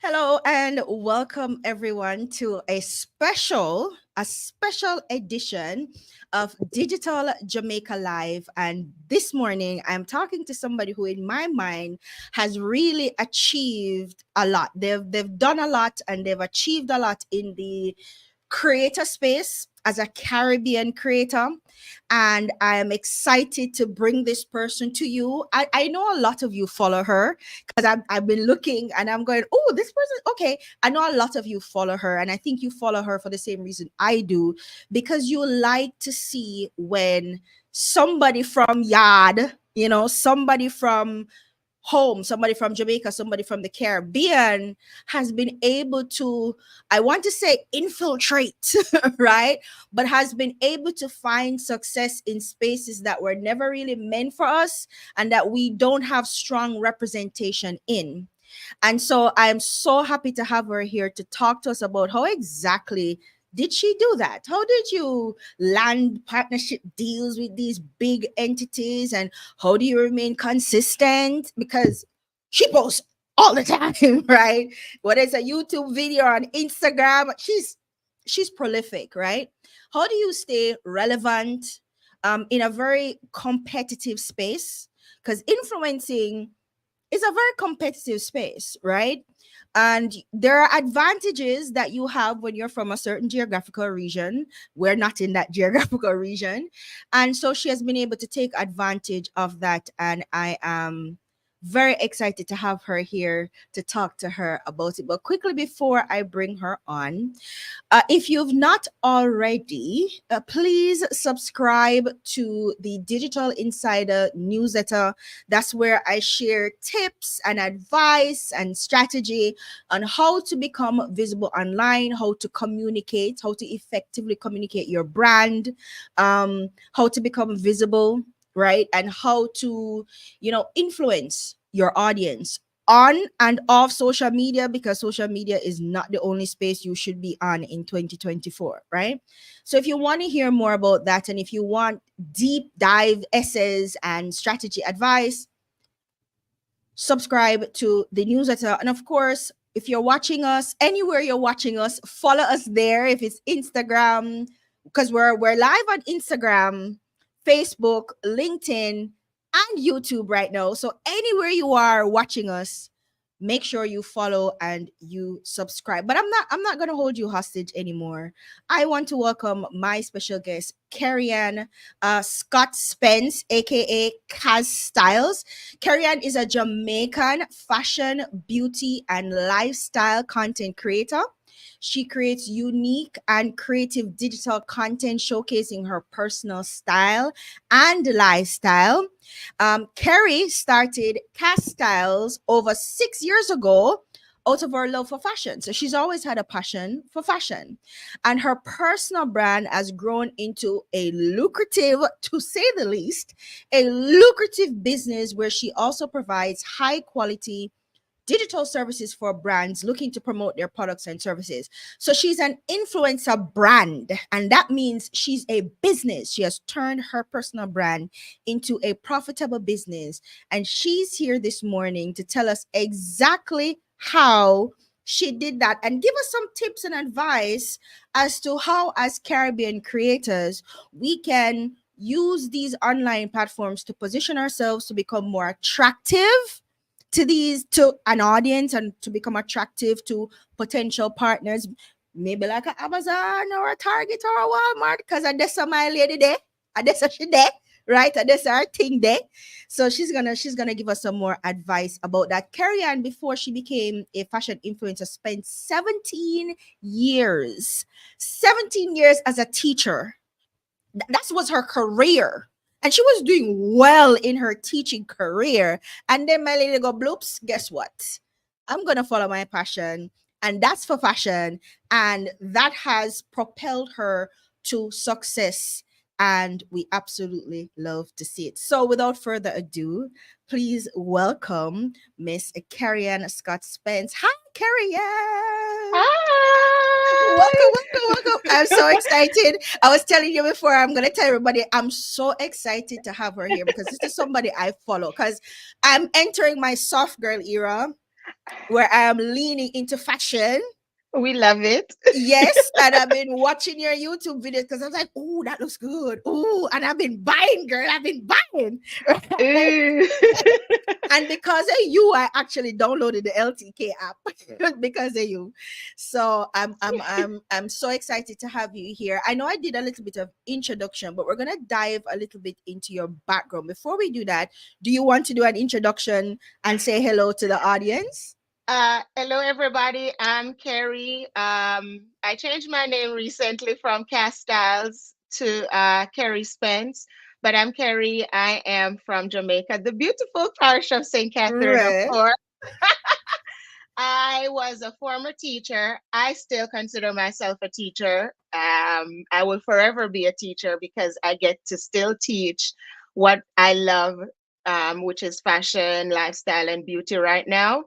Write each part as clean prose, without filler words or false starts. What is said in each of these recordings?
Hello and welcome everyone to a special edition of Digital Jamaica Live. And this morning I'm talking to somebody who in my mind has really achieved a lot. They've done a lot and they've achieved a lot in the creator space as a Caribbean creator. And I am excited to bring this person to you. I know a lot of you follow her because I've been looking and I'm going, oh, this person, okay. I know a lot of you follow her, and I think you follow her for the same reason I do, because you like to see when somebody from Yard, somebody from home, somebody from Jamaica, somebody from the Caribbean has been able to, I want to say infiltrate, right? But has been able to find success in spaces that were never really meant for us and that we don't have strong representation in. And so I'm so happy to have her here to talk to us about how exactly did she do that? How did you land partnership deals with these big entities, and how do you remain consistent? Because she posts all the time, right? Whether it's a YouTube video on Instagram, she's prolific, right? How do you stay relevant in a very competitive space? Because influencing is a very competitive space, right? And there are advantages that you have when you're from a certain geographical region. We're not in that geographical region. And so she has been able to take advantage of that. And I am very excited to have her here to talk to her about it. But quickly before I bring her on, if you've not already, please subscribe to the Digital Insider newsletter. That's where I share tips and advice and strategy on how to become visible online, how to communicate, how to effectively communicate your brand, how to become visible, right? And how to, influence your audience on and off social media, because social media is not the only space you should be on in 2024, right? So if you want to hear more about that, and if you want deep dive essays and strategy advice, subscribe to the newsletter. And of course, if you're watching us anywhere you're watching us, follow us there. If it's Instagram, because we're live on Instagram, Facebook, LinkedIn, and YouTube right now. So anywhere you are watching us, make sure you follow and you subscribe. But I'm not gonna hold you hostage anymore. I want to welcome my special guest, Kerry Scott Spence, aka Kaz Styles. Kerry is a Jamaican fashion, beauty, and lifestyle content creator. She creates unique and creative digital content showcasing her personal style and lifestyle. Kerry started Cast Styles over 6 years ago out of her love for fashion. So she's always had a passion for fashion. And her personal brand has grown into a lucrative, to say the least, a lucrative business where she also provides high quality digital services for brands looking to promote their products and services. So she's an influencer brand, and that means she's a business. She has turned her personal brand into a profitable business. And she's here this morning to tell us exactly how she did that and give us some tips and advice as to how, as Caribbean creators, we can use these online platforms to position ourselves to become more attractive to an audience and to become attractive to potential partners, maybe like a Amazon or a Target or a Walmart, because I guess my lady there, I guess she there, right? I guess our thing there. So she's gonna give us some more advice about that. Carrie Ann, before she became a fashion influencer, spent 17 years as a teacher. That was her career. And she was doing well in her teaching career. And then my lady go, bloops, guess what? I'm going to follow my passion. And that's for fashion. And that has propelled her to success. And we absolutely love to see it. So without further ado, please welcome Miss Kerry Scott Spence. Hi, Kerry. Welcome, Hi. welcome, welcome. I'm so excited. I was telling you before, I'm going to tell everybody, I'm so excited to have her here because this is somebody I follow, because I'm entering my soft girl era. where I am leaning into fashion. We love it. Yes, and I've been watching your YouTube videos because I was like, "Oh, that looks good." Oh, and I've been buying, girl. I've been buying. Right? Ooh. And because of you, I actually downloaded the LTK app because of you. So I'm so excited to have you here. I know I did a little bit of introduction, but we're gonna dive a little bit into your background. Before we do that, do you want to do an introduction and say hello to the audience? Hello, everybody. I'm Kerry. I changed my name recently from Cass Styles to Kerry Spence, but I'm Kerry. I am from Jamaica, the beautiful parish of St. Catherine, of Right. course. I was a former teacher. I still consider myself a teacher. I will forever be a teacher because I get to still teach what I love, which is fashion, lifestyle, and beauty right now.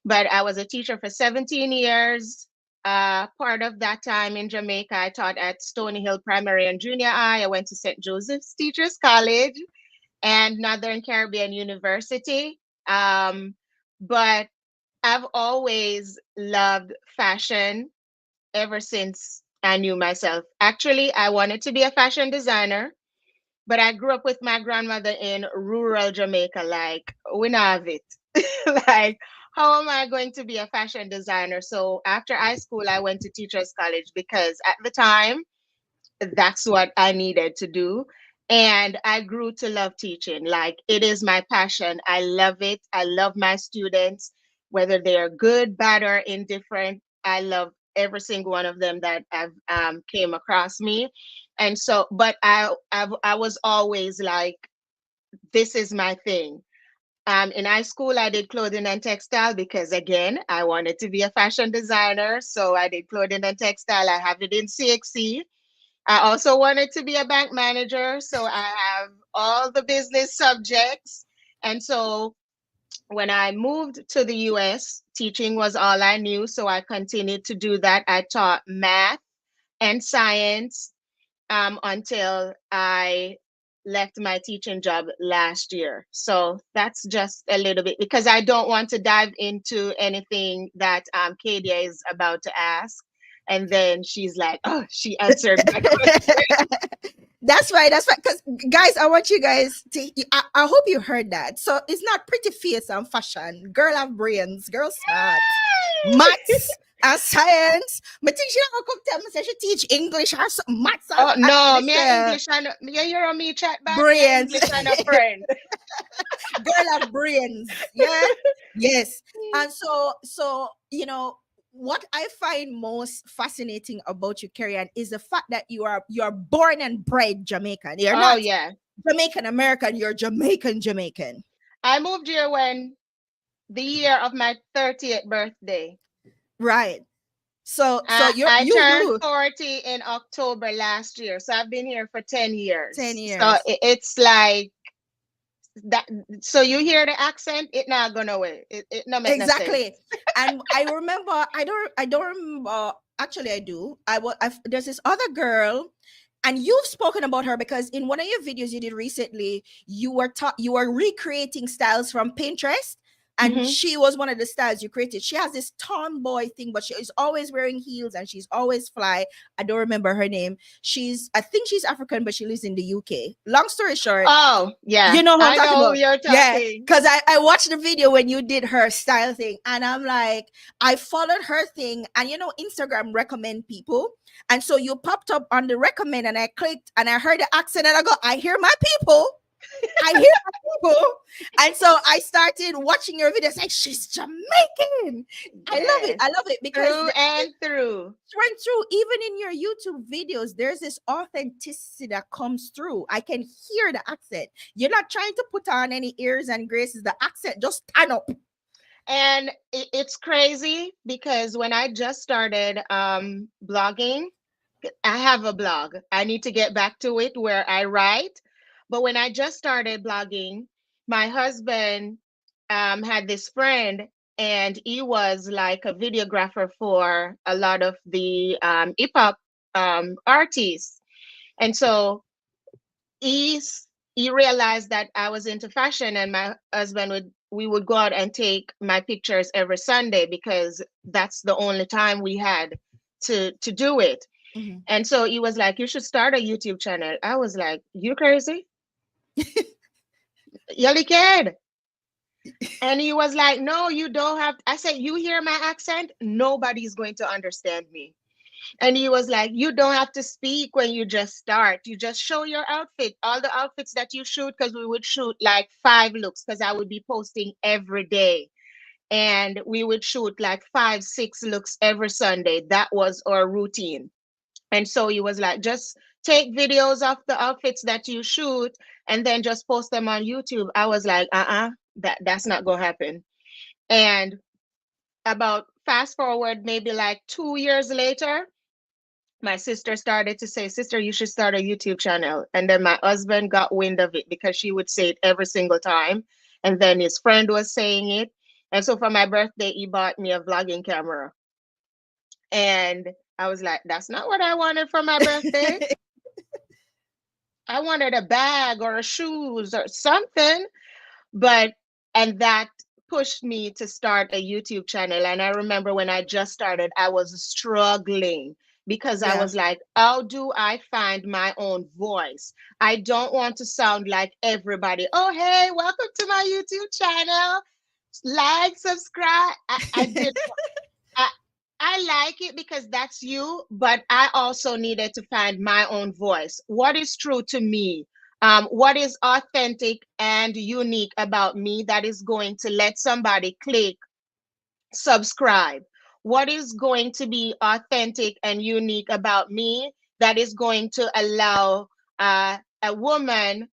But I was a teacher for 17 years. Part of that time in Jamaica, I taught at Stony Hill Primary and Junior High. I went to St. Joseph's Teachers College and Northern Caribbean University. But I've always loved fashion ever since I knew myself. Actually, I wanted to be a fashion designer, but I grew up with my grandmother in rural Jamaica. Like, we don't have it. Like, how am I going to be a fashion designer? So after high school, I went to Teachers College because at the time, that's what I needed to do. And I grew to love teaching. Like, it is my passion. I love it. I love my students, whether they are good, bad, or indifferent. I love every single one of them that I've came across me. And so, but I was always like, this is my thing. In high school, I did clothing and textile because, again, I wanted to be a fashion designer. So I did clothing and textile. I have it in CXC. I also wanted to be a bank manager, so I have all the business subjects. And so when I moved to the US, teaching was all I knew, so I continued to do that. I taught math and science until I left my teaching job last year. So that's just a little bit because I don't want to dive into anything that Kadia is about to ask. And then she's like, oh, she answered my question. That's right. That's right. Because guys, I want you guys to. I hope you heard that. So it's not pretty face and fashion. Girl have brains. Girl smart. Maths and science. But think she not gonna come tell me say she teach English or something. Maths Oh and no, this me a English and me a Euro me chat back, me a brains. English and a friend. Girl have brains. Yeah. Yes. And so what I find most fascinating about you, Kerry, is the fact that you're born and bred Jamaican. You're Oh not yeah. Jamaican American. You're Jamaican Jamaican. I moved here when the year of my 30th birthday. Right. So I turned you 40 in October last year. So I've been here for 10 10 years. So years. it's like that. So you hear the accent, it not gonna away. It not make no sense. Exactly. And I remember, I don't remember, actually I do. There's this other girl, and you've spoken about her because in one of your videos you did recently, you were recreating styles from Pinterest. And Hmm. she was one of the styles you created. She has this tomboy thing, but she is always wearing heels and she's always fly. I don't remember her name. I think she's African, but she lives in the UK. Long story short, Oh, yeah. you know who I'm I talking know who about. you're Yeah. talking. Because I watched the video when you did her style thing. And I'm like, I followed her thing. And Instagram recommend people. And so you popped up on the recommend and I clicked and I heard the accent and I go, I hear my people. I hear my people. And so I started watching your videos like, she's Jamaican. I love it. Yes. I love it because Through and through. went through, even in your YouTube videos, there's this authenticity that comes through. I can hear the accent. You're not trying to put on any airs and graces. The accent just stand up. And it's crazy because when I just started blogging, I have a blog. I need to get back to it where I write. But when I just started blogging, my husband had this friend, and he was like a videographer for a lot of the hip hop artists. And so he he realized that I was into fashion, and my husband would we would go out and take my pictures every Sunday because that's the only time we had to do it. Mhm. And so he was like, "You should start a YouTube channel." I was like, "You crazy? You kid?" And he was like, "No, you don't have." I said, "You hear my accent? Nobody's going to understand me." And he was like, "You don't have to speak when you just start. You just show your outfit, all the outfits that you shoot," because we would shoot like 5 looks, because I would be posting every day. And we would shoot like 5, 6 looks every Sunday. That was our routine. And so he was like, "Just take videos of the outfits that you shoot and then just post them on YouTube." I was like, that's not gonna happen. And about fast forward, maybe like 2 years later, my sister started to say, "Sister, you should start a YouTube channel." And then my husband got wind of it because she would say it every single time. And then his friend was saying it. And so for my birthday, he bought me a vlogging camera. And I was like, "That's not what I wanted for my birthday. I wanted a bag or a shoes or something." But and that pushed me to start a YouTube channel. And I remember when I just started, I was struggling because I Yeah. was like, how do I find my own voice? I don't want to sound like everybody. "Oh, hey, welcome to my YouTube channel. Like, subscribe." I did I, I like it because that's you, but I also needed to find my own voice. What is true to me? What is authentic and unique about me that is going to let somebody click subscribe? What is going to be authentic and unique about me that is going to allow a woman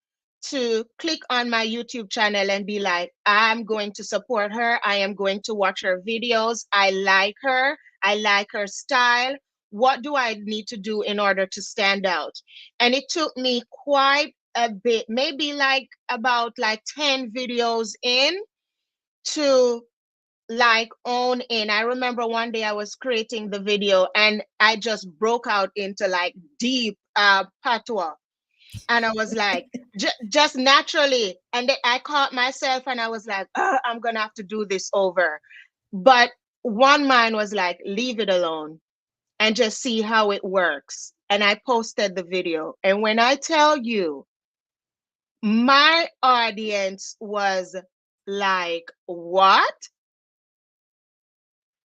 to click on my YouTube channel and be like, "I'm going to support her. I am going to watch her videos. I like her. I like her style. What do I need to do in order to stand out?" And it took me quite a bit, maybe like about like 10 videos in, to like own in. I remember one day I was creating the video and I just broke out into like deep patois. And I was like, just naturally. And then I caught myself and I was like, I'm going to have to do this over. But one mind was like, leave it alone and just see how it works. And I posted the video. And when I tell you, my audience was like, "What?"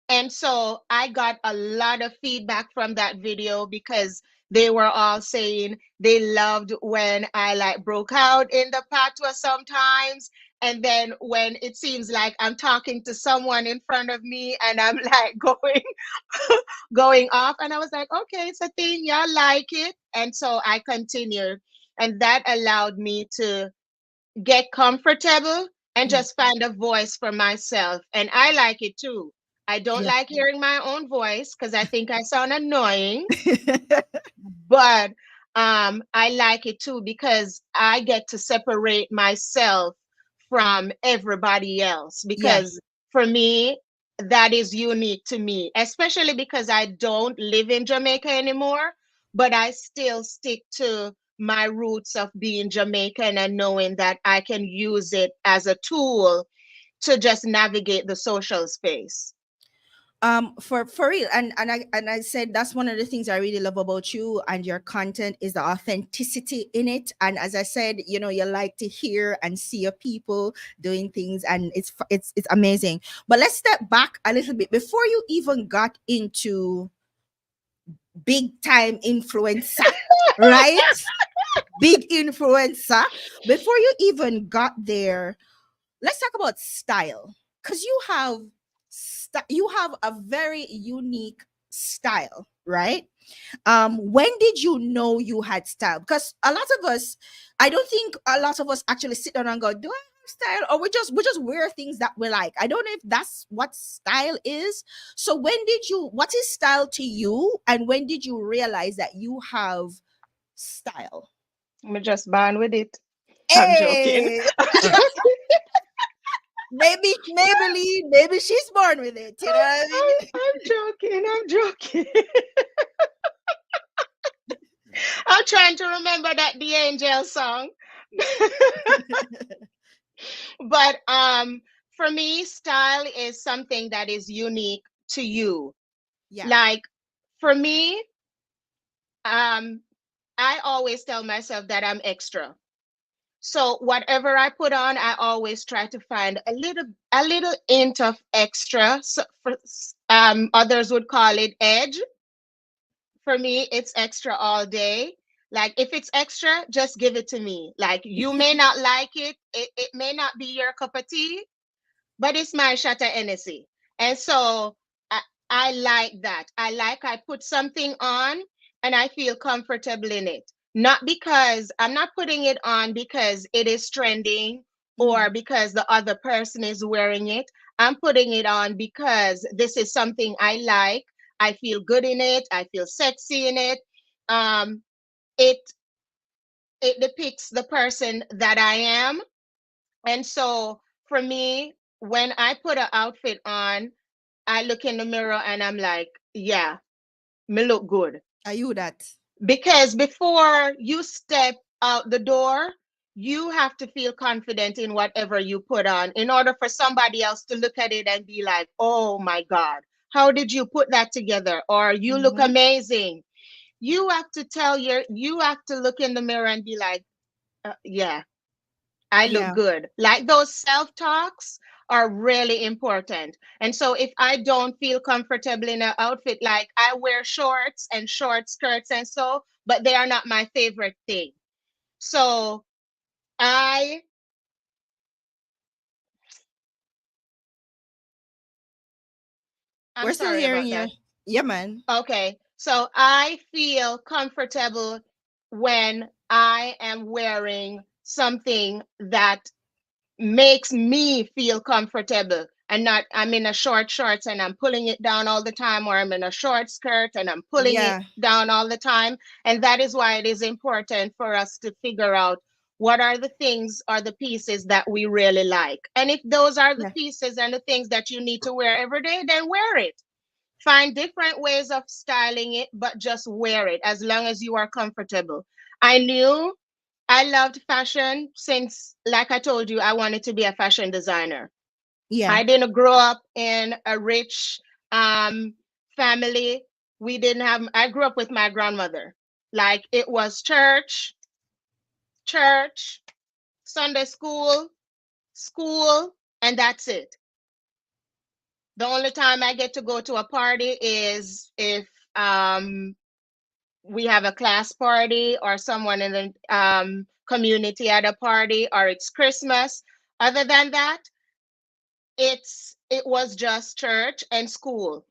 And so I got a lot of feedback from that video because they were all saying they loved when I like broke out in the patois sometimes. And then when it seems like I'm talking to someone in front of me and I'm like going off. And I was like, "Okay, it's a thing. Y'all like it." And so I continued. And that allowed me to get comfortable and Mm. just find a voice for myself. And I like it too. I don't Yeah. like hearing my own voice because I think I sound annoying, but I like it too because I get to separate myself from everybody else. Yeah. Because for me, that is unique to me, especially because I don't live in Jamaica anymore, but I still stick to my roots of being Jamaican and knowing that I can use it as a tool to just navigate the social space. For real, and I said that's one of the things I really love about you and your content is the authenticity in it. And as I said, you like to hear and see your people doing things, and it's amazing. But let's step back a little bit before you even got into big time influencer, right? Big influencer. Before you even got there, let's talk about style, because you have a very unique style, right? When did you know you had style? Because a lot of us, I don't think a lot of us actually sit down and go, "Do I have style?" Or we just wear things that we like. I don't know if that's what style is. So what is style to you, and when did you realize that you have style? I'm just born with it. I'm joking. Hey, maybe she's born with it. You know what I mean? I'm joking. I'm joking. I'm trying to remember that The Angel song. But for me, style is something that is unique to you. Yeah. Like for me, um, I always tell myself that I'm extra. So whatever I put on, I always try to find a little hint of extra. So others would call it edge. For me, it's extra all day. Like if it's extra, just give it to me. Like you may not like it, it may not be your cup of tea, but it's my shot at Hennessy. And so I, I like that. I put something on and I feel comfortable in it. Not because I'm not putting it on because it is trending or Mm-hmm. because the other person is wearing it. I'm putting it on because this is something I like. I feel good in it. I feel sexy in it. Um, it it depicts the person that I am. And so for me, when I put an outfit on, I look in the mirror and I'm like, yeah, me look good. Are you that? Because before you step out the door, you have to feel confident in whatever you put on in order for somebody else to look at it and be like, oh my God, how did you put that together? Or you look Mm-hmm. amazing. You have to look in the mirror and be like, yeah, I look Yeah. good. Like those self talks are really important. And so if I don't feel comfortable in an outfit, like I wear shorts and short skirts and so, but they are not my favorite thing. So I, I'm We're still sorry hearing about you. that. Yeah, man. Okay. So I feel comfortable when I am wearing something that makes me feel comfortable and not I'm in a short shorts and I'm pulling it down all the time, or I'm in a short skirt and I'm pulling it Yeah. down all the time. And that is why it is important for us to figure out what are the things or the pieces that we really like. And if those are the Yeah. pieces and the things that you need to wear every day, then wear it. Find different ways of styling it, but just wear it as long as you are comfortable. I knew I loved fashion since, like I told you, I wanted to be a fashion designer. Yeah. I didn't grow up in a rich um, family. I grew up with my grandmother. Like it was church, church, Sunday school, school, and that's it. The only time I get to go to a party is if um, we have a class party or someone in the community at a party or it's Christmas. Other than that, it was just church and school.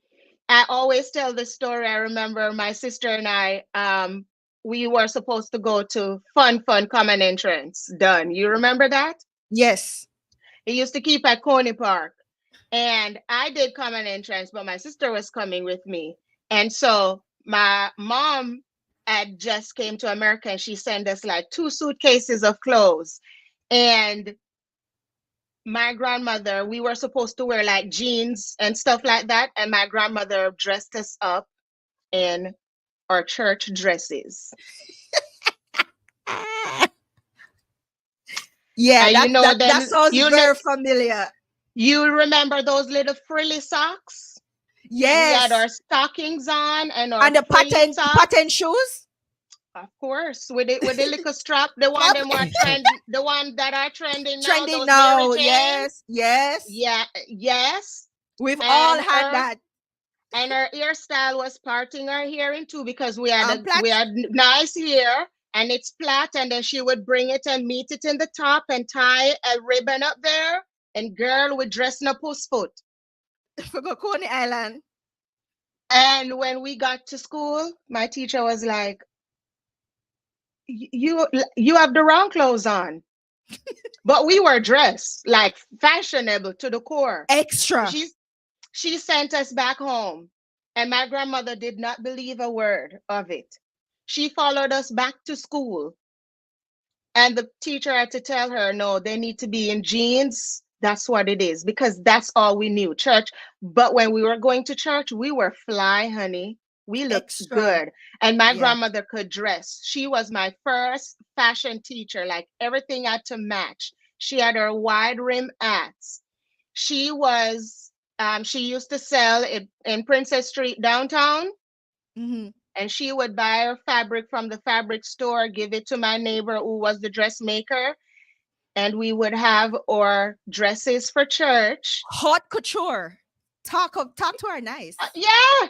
I always tell this story. I remember my sister and I we were supposed to go to fun common entrance. Done. You remember that? Yes. It used to keep at Coney Park. And I did common entrance, but my sister was coming with me. And so my mom had just came to America and she sent us like 2 suitcases of clothes. And my grandmother, we were supposed to wear like jeans and stuff like that. And my grandmother dressed us up in our church dresses. Yeah, And that that that then sounds very familiar. you remember those little frilly socks? We had our Yes. stockings on and our And the frilly pattern tops. shoes. Of course, with the little strap, the one Stop. them are the one that are trending now, Trending those Mary now. Jane. Yes. Yes. Yeah, yes. We've all And had that. her hairstyle was parting her hair in two because Plat. we had nice hair and it's flat, and then she would bring it and meet it in the top and tie a ribbon up there. And girl would dress in a puss foot. For go Coney Island. And when we got to school, my teacher was like, you you have the wrong clothes on. But we were dressed like fashionable to the core. Extra. She she sent us back home, and my grandmother did not believe a word of it. She followed us back to school, and the teacher had to tell her, no, they need to be in jeans. That's what it is, because that's all we knew, church. But when we were going to church, we were fly, honey. We looked Extra. good. And my Yeah. grandmother could dress. She was my first fashion teacher. Like everything had to match. She had her wide rim hats. She was, she used to sell it in Princess Street downtown. Mm-hmm. And she would buy her fabric from the fabric store, give it to my neighbor who was the dressmaker, and we would have our dresses for church. Haute couture. Talk to her nice. Yeah,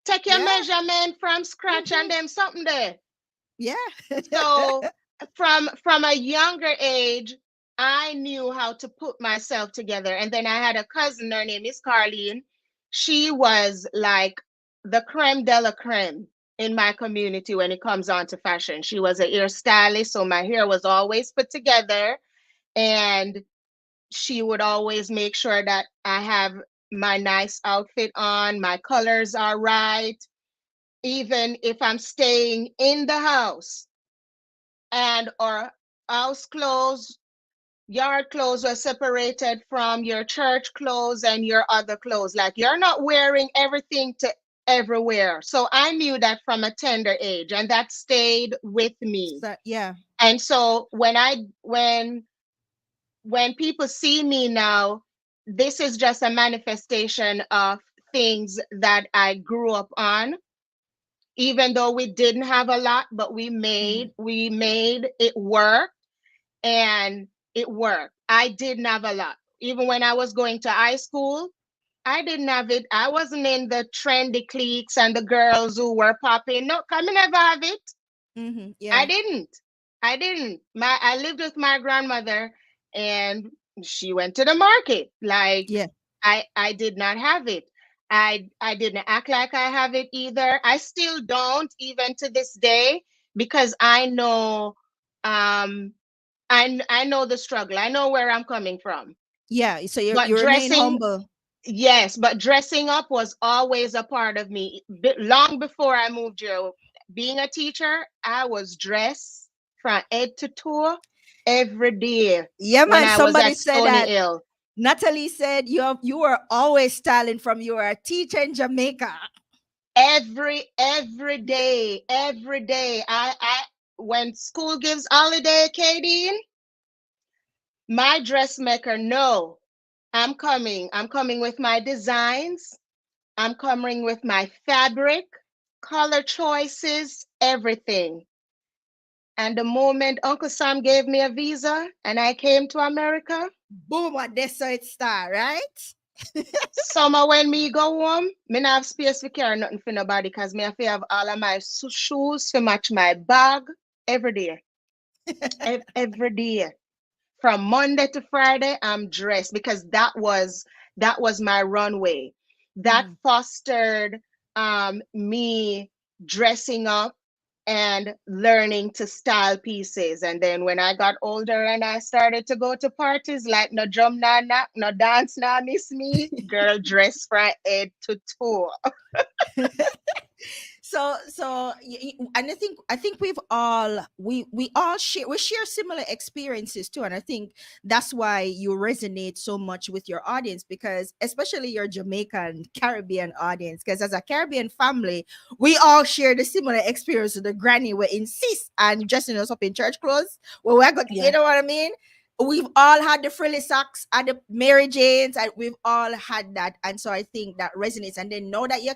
take your Yeah. measurement from scratch and Mm-hmm. them something there. Yeah. So from a younger age, I knew how to put myself together. And then I had a cousin, her name is Carlene. She was like the creme de la creme in my community when it comes on to fashion. She was a hairstylist, so my hair was always put together. And she would always make sure that I have my nice outfit on, my colors are right, even if I'm staying in the house and our house clothes, yard clothes were separated from your church clothes and your other clothes. Like you're not wearing everything to everywhere. So I knew that from a tender age, and that stayed with me. So, yeah. And so when people see me now, this is just a manifestation of things that I grew up on. Even though we didn't have a lot, but Mm-hmm. we made it work, and it worked. I didn't have a lot. Even when I was going to high school, I didn't have it. I wasn't in the trendy cliques and the girls who were popping. No, come never have it. Mm-hmm. I Yeah. didn't. I didn't. I lived with my grandmother, and she went to the market. Like Yeah. I did not have it. I didn't act like I have it either. I still don't, even to this day, because I know, I know the struggle. I know where I'm coming from. Yeah. So But you remain dressing, humble. yes, but dressing up was always a part of me. Long before I moved here, being a teacher, I was dressed from head to toe every day Yeah, when man. I was Somebody at said Stony that. Hill. Natalie said you were always styling from you were a teacher in Jamaica. Every day. I when school gives holiday, Katie, my dressmaker know I'm coming. I'm coming with my designs. I'm coming with my fabric, color choices, everything. And the moment Uncle Sam gave me a visa and I came to America, Boom, what they saw it star, right? summer when me go home, me not have space to carry nothing for nobody because me have to have all of my shoes to match my bag every day. Every day. From Monday to Friday, I'm dressed because that was my runway. That Mm-hmm. fostered me dressing up and learning to style pieces. And then when I got older and I started to go to parties, like no drum nah knock, no dance nah miss me, girl dress from head to toe. And I think we all share similar experiences too, and I think that's why you resonate so much with your audience, because especially your Jamaican Caribbean audience, because as a Caribbean family we all share the similar experience. The granny will insist on dressing us up in church clothes when we're going, you Yeah. know what I mean. We've all had the frilly socks and the Mary Janes, and we've all had that. And so I think that resonates. And then know that you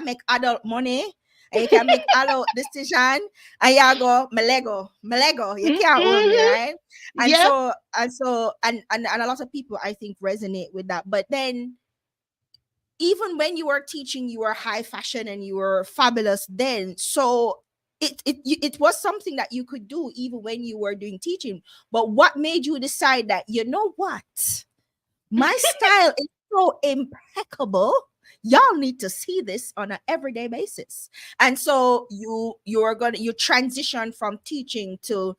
make adult money and you can make adult decision, and you go Malego. You can't hold me, Mm-hmm. right? And Yep. so and a lot of people I think resonate with that. But then even when you were teaching, you were high fashion and you were fabulous then. So it was something that you could do even when you were doing teaching. But what made you decide that, you know what, my style is so impeccable, y'all need to see this on an everyday basis? And so you transition from teaching to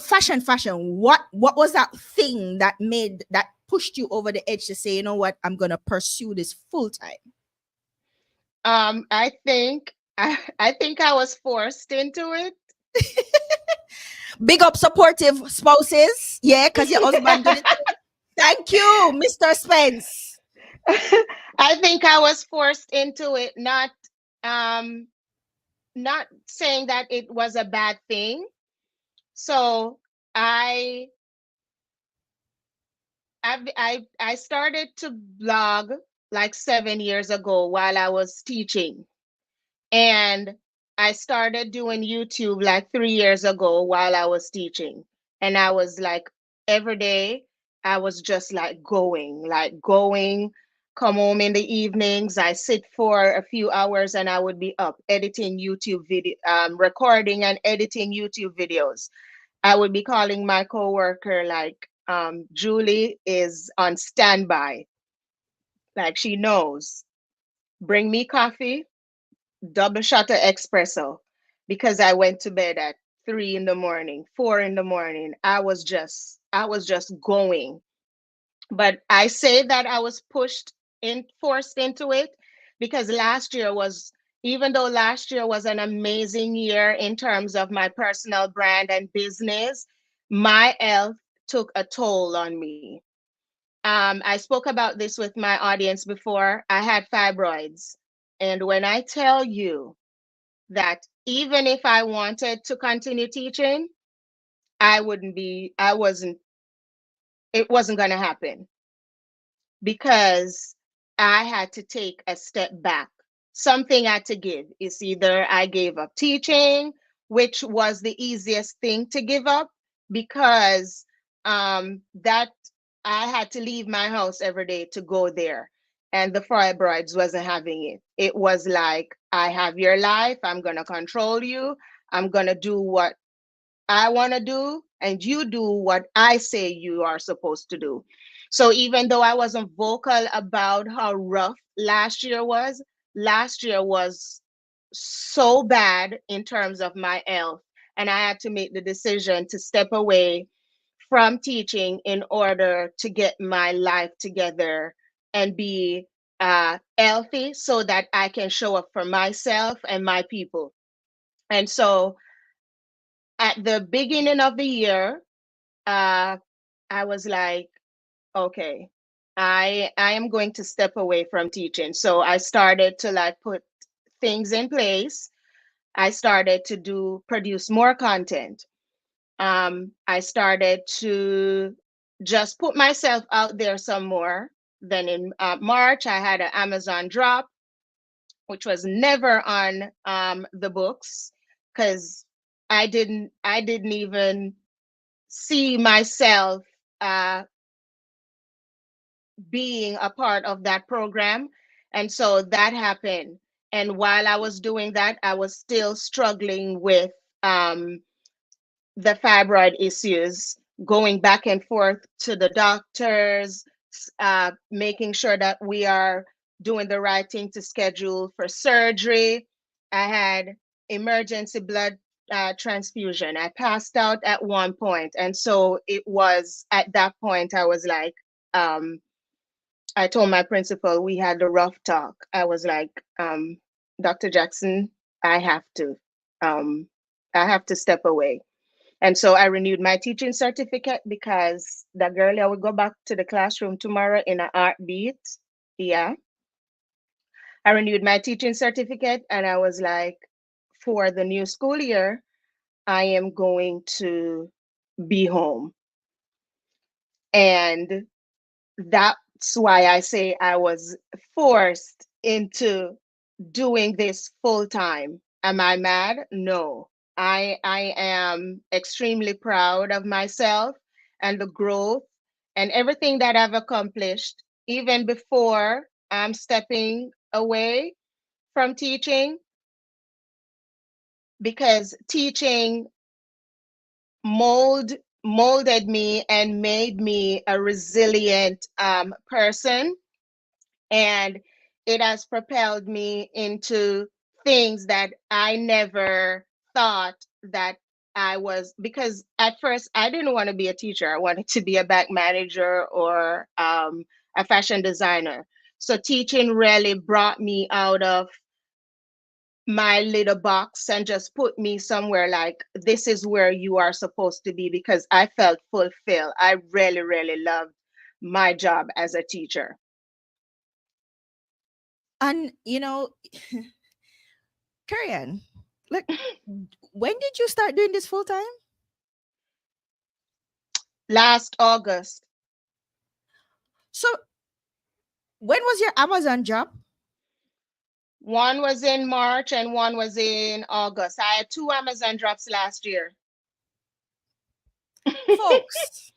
fashion. What was that thing that pushed you over the edge to say, you know what, I'm gonna pursue this full time? I think I was forced into Big up supportive spouses, yeah, because your husband did it. it. Thank you, Mr. Spence. I think I was forced into it, not Um, Not saying that it was a bad thing. So I I started to blog like 7 years ago while I was teaching. And I started doing YouTube like 3 years ago while I was teaching. And I was like, every day, I was just like going, come home in the evenings. I sit for a few hours and I would be up editing YouTube video, recording and editing YouTube videos. I would be calling my coworker, like, Julie is on standby. Like, she knows. Bring me coffee, double shot of espresso, because I went to bed at 3 in the morning, 4 in the morning. I was just going. But I say that I was forced into it, because even though last year was an amazing year in terms of my personal brand and business, my health took a toll on me. I spoke about this with my audience before. I had fibroids. And when I tell you that even if I wanted to continue teaching, I wasn't, it wasn't going to happen, because I had to take a step back. Something had to give. It's either I gave up teaching, which was the easiest thing to give up, because that I had to leave my house every day to go there. And the fibroids wasn't having it. It was like, I have your life. I'm going to control you. I'm going to do what I want to do, and you do what I say you are supposed to do. So even though I wasn't vocal about how rough last year was so bad in terms of my health. And I had to make the decision to step away from teaching in order to get my life together and be healthy, so that I can show up for myself and my people. And so at the beginning of the year, uh, I was like, okay, I am going to step away from teaching. So I started to like put things in place. I started to do produce more content. I started to just put myself out there some more. Then in March, I had an Amazon drop, which was never on the books, because I didn't even see myself uh, being a part of that program. And so that happened. And while I was doing that, I was still struggling with um, the fibroid issues, going back and forth to the doctors, making sure that we are doing the right thing to schedule for surgery. I had emergency blood transfusion. I passed out at one point. And so it was at that point, I was like, um, I told my principal, we had a rough talk. I was like, Dr. Jackson, I have to, um, I have to step away. And so I renewed my teaching certificate, because the girl, I would go back to the classroom tomorrow in a heartbeat. Yeah. I renewed my teaching certificate, and I was like, for the new school year, I am going to be home. And that's why I say I was forced into doing this full time. Am I mad? No. I am extremely proud of myself and the growth and everything that I've accomplished, even before I'm stepping away from teaching, because teaching mold molded me and made me a resilient person, and it has propelled me into things that I never thought that I was, because at first I didn't want to be a teacher. I wanted to be a bank manager or a fashion designer. So teaching really brought me out of my little box and just put me somewhere like, this is where you are supposed to be, because I felt fulfilled. I really, really loved my job as a teacher. And Karian, like, when did you start doing this full time? Last August. So when was your Amazon job? One was in March and one was in August. I had two Amazon drops last year. Folks,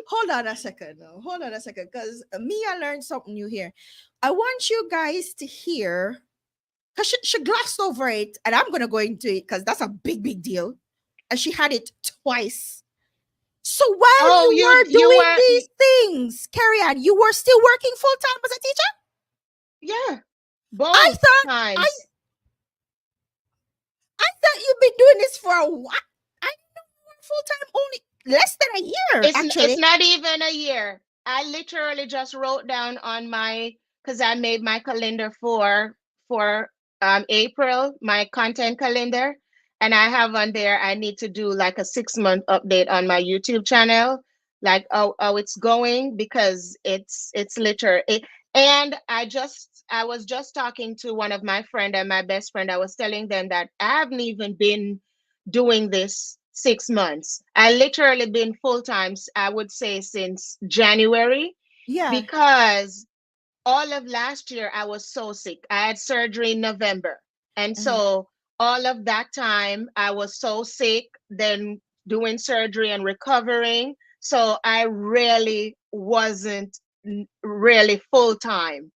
hold on a second now. Hold on a second. Because me, I learned something new here. I want you guys to hear, because she glossed over it, and I'm going to go into it because that's a big, big deal. And she had it twice. So while Oh, you were you doing were these things, Carrie Ann, you were still working full time as a teacher? yeah, I both thought I times. I thought you've been doing this for a while. I know you were full time only less than a year, It's actually. not even a year. I literally just wrote down on my because I made my calendar for April, my content calendar, and I have on there I need to do like a 6 month update on my YouTube channel, like how it's going because it's literally it, and I was just talking to one of my friend and my best friend. I was telling them that I haven't even been doing this 6 months. I literally been full time, I would say, since January Yeah. because all of last year I was so sick. I had surgery in November. And Mhm. so all of that time I was so sick, then doing surgery and recovering. So I really wasn't really full time.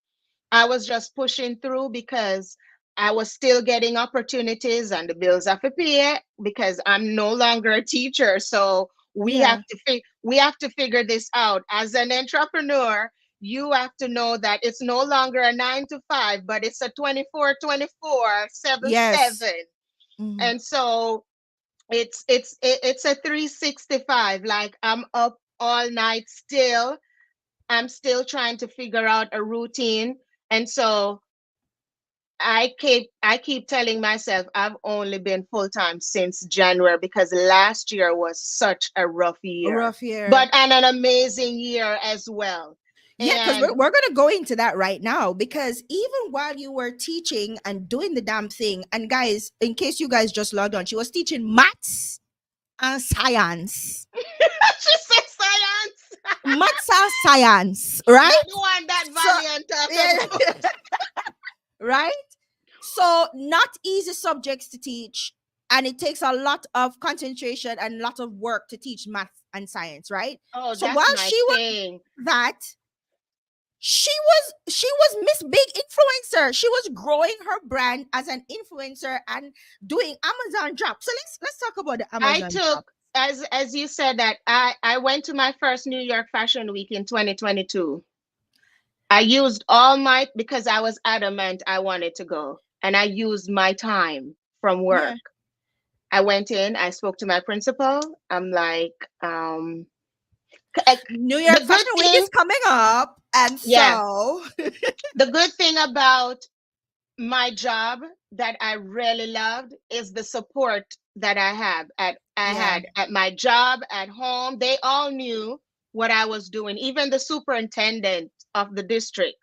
I was just pushing through because I was still getting opportunities and the bills have to pay because I'm no longer a teacher. So Yeah. we have to figure this out. As an entrepreneur, you have to know that it's no longer a 9 to 5, but it's a 24/24, 7 Yes. 7. Mhm. And so it's a 365. Like I'm up all night still. I'm still trying to figure out a routine. And so I keep telling myself I've only been full time since January because last year was such a rough A year, rough year. but an amazing year as well. Yeah, because And we're going to go into that right now. Because even while you were teaching and doing the damn thing, and guys, in case you guys just logged on, she was teaching maths and science. she said science, Maths and science, right? not the one that So, Valiant talk yeah, about. right? So, not easy subjects to teach. And it takes a lot of concentration and a lot of work to teach math and science, right? Oh, So, that's while my she was thing. that, she was Miss Big Influencer. She was growing her brand as an influencer and doing Amazon drop. So let's talk about the I Amazon took drop. as you said that I went to my first New York Fashion Week in 2022. I used all my because I was adamant I wanted to go, and I used my time from Yeah. work. I went in, I spoke to my principal. I'm like, c- New the York good Fashion Week thing, is coming up. And yeah, so the good thing about my job that I really loved is the support that I yeah. had at my job, at home. They all knew what I was doing. Even the superintendent of the district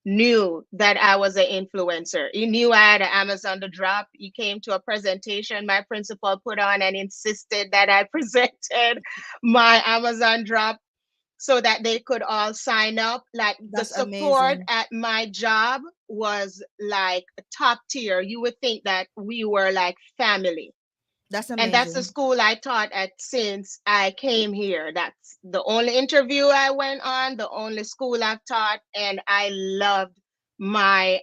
knew that I was an influencer. He knew I had an Amazon to drop. He came to a presentation my principal put on and insisted that I presented my Amazon drop so that they could all sign up. Like the That's support amazing. at my job was like top tier. You would think that we were like family. That's And that's the amazing. school I taught at since I came here. That's the only interview I went on, the only school I've taught, and I loved my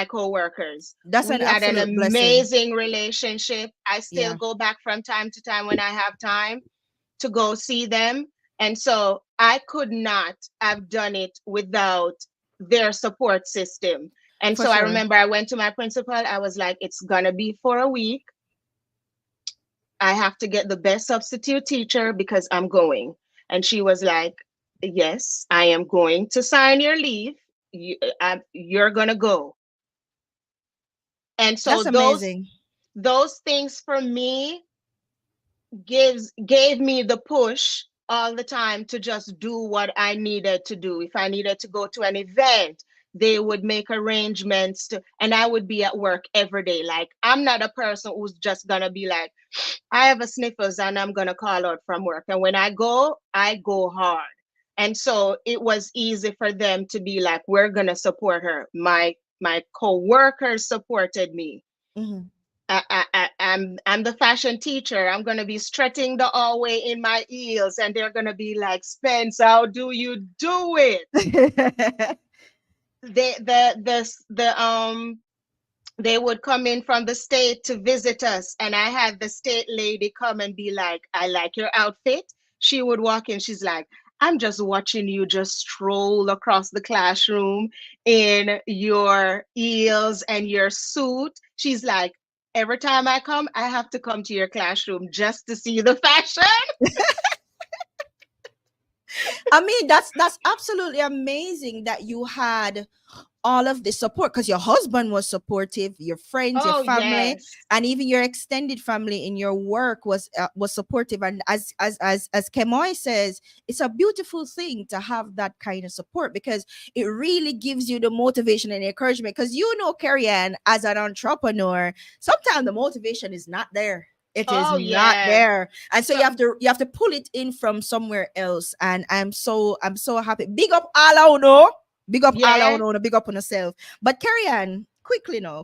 coworkers. That's an We had an absolute blessing. amazing relationship. I still Yeah. go back from time to time when I have time to go see them. And so I could not have done it without their support system. And For so I sure. remember I went to my principal. I was like, it's going to be for a week. I have to get the best substitute teacher because I'm going. And she was like, yes, I am going to sign your leave. You're going to go. And so That's amazing. those things for me gave me the push all the time to just do what I needed to do. If I needed to go to an event, They would make arrangements to, and I would be at work every day. Like, I'm not a person who's just gonna be like, I have a sniffles and I'm gonna call out from work. And when I go hard. And so it was easy for them to be like, we're gonna support her. My co-workers supported me. Mhm. I'm the fashion teacher. I'm gonna be strutting the hallway in my heels, and they're gonna be like, Spence, how do you do it? The they would come in from the state to visit us, and I had the state lady come and be like, I like your outfit. She would walk in, she's like, I'm just watching you just stroll across the classroom in your heels and your suit. She's like, every time I come, I have to come to your classroom just to see the fashion. I mean, that's absolutely amazing that you had all of the support, because your husband was supportive, your friends, your Oh family, yes. and even your extended family in your work was supportive. And as Kemoy says, it's a beautiful thing to have that kind of support, because it really gives you the motivation and encouragement. Because Kerry Ann, as an entrepreneur, sometimes the motivation is not there. It is Oh not yes. there, and so So you have to pull it in from somewhere else. And I'm so happy. Big up all I know. Big up all yeah. out on, big up on yourself. But Carrie Ann, quickly now,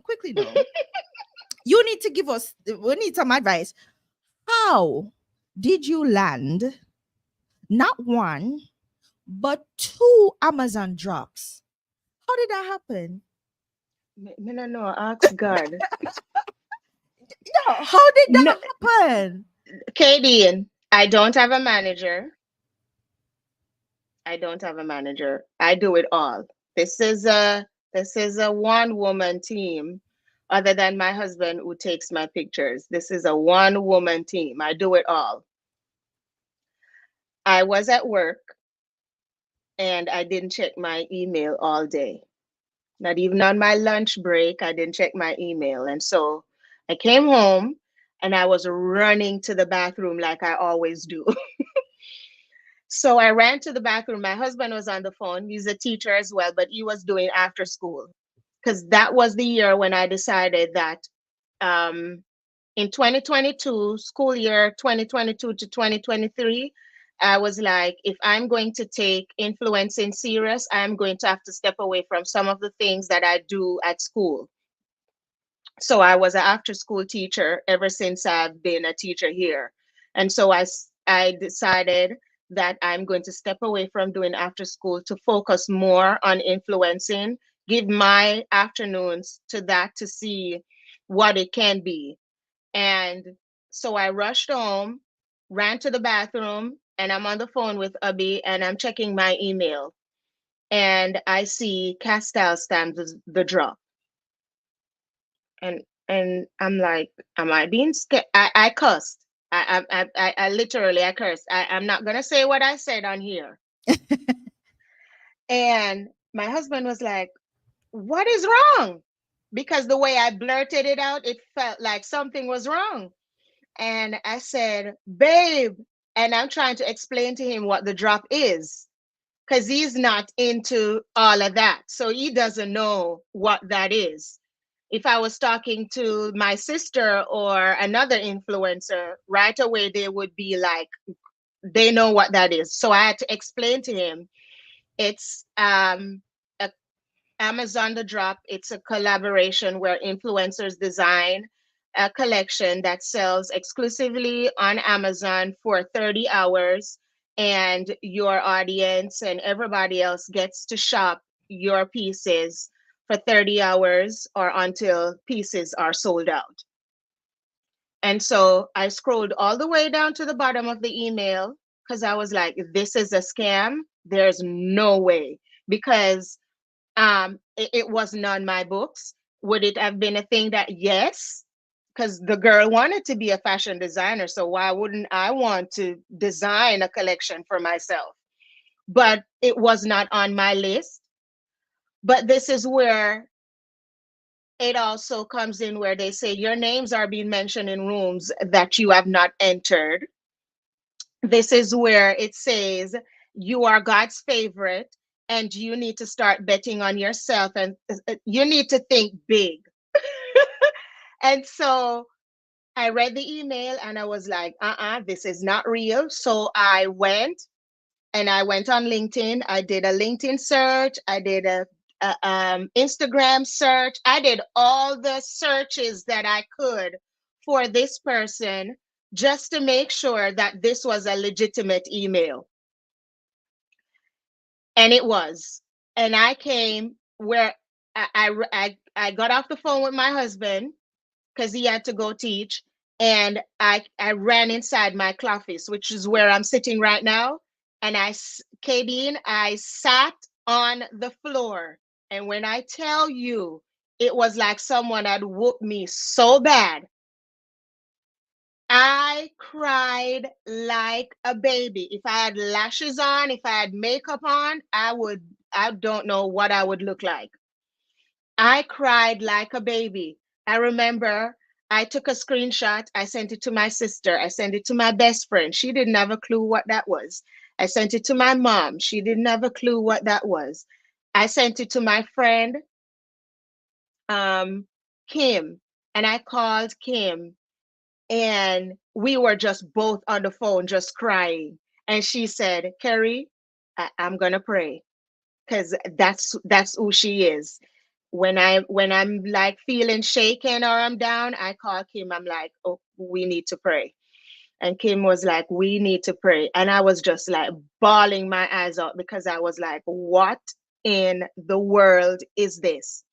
you need to give us, we need some advice. How did you land not one, but two Amazon drops? How did that happen? Me no know. Ask God. Yeah, how did No, that happen? Katie, I don't have a manager. I don't have a manager. I do it all. This is a this is a one woman team. Other than my husband who takes my pictures, this is a one woman team. I do it all. I was at work and I didn't check my email all day. Not even on my lunch break, I didn't check my email. And so I came home and I was running to the bathroom like I always do. So I ran to the back room. My husband was on the phone. He's a teacher as well, but he was doing after school, because that was the year when I decided that um, in 2022, school year 2022 to 2023, I was like, if I'm going to take influencing serious, I'm going to have to step away from some of the things that I do at school. So I was an after school teacher ever since I've been a teacher here. And so I decided that I'm going to step away from doing after school to focus more on influencing, give my afternoons to that to see what it can be. And so I rushed home, ran to the bathroom, and I'm on the phone with Abby and I'm checking my email. And I see Castile stamps the drop, and I'm like, am I being scared? I cursed. I literally I cursed. I'm not gonna say what I said on here. And my husband was like, "What is wrong?" Because the way I blurted it out, it felt like something was wrong. And I said, "Babe," and I'm trying to explain to him what the drop is, because he's not into all of that, so he doesn't know what that is. If I was talking to my sister or another influencer, right away they would be like, they know what that is. So I had to explain to him it's a Amazon The Drop. It's a collaboration where influencers design a collection that sells exclusively on Amazon for 30 hours, and your audience and everybody else gets to shop your pieces for 30 hours or until pieces are sold out. And so I scrolled all the way down to the bottom of the email because I was like, this is a scam. There's no way. Because it wasn't on my books. Would it have been a thing that, yes, because the girl wanted to be a fashion designer, so why wouldn't I want to design a collection for myself? But it was not on my list. But this is where it also comes in, where they say your names are being mentioned in rooms that you have not entered. This is where it says you are God's favorite and you need to start betting on yourself, and you need to think big. And so I read the email and I was like, this is not real. So I went on LinkedIn. I did a LinkedIn search. I did a Instagram search. I did all the searches that I could for this person just to make sure that this was a legitimate email. And it was. And I came where I got off the phone with my husband because he had to go teach. And I ran inside my office, which is where I'm sitting right now. And Kadeen, I sat on the floor. And when I tell you, it was like someone had whooped me so bad. I cried like a baby. If I had lashes on, if I had makeup on, I don't know what I would look like. I cried like a baby. I remember I took a screenshot. I sent it to my sister. I sent it to my best friend. She didn't have a clue what that was. I sent it to my mom. She didn't have a clue what that was. I sent it to my friend, um, Kim, and I called Kim, and we were just both on the phone, just crying. And she said, Kerry, I'm gonna pray because that's who she is. When I'm like feeling shaken or I'm down, I call Kim. I'm like, oh, we need to pray. And Kim was like, we need to pray. And I was just like bawling my eyes out because I was like, what in the world is this?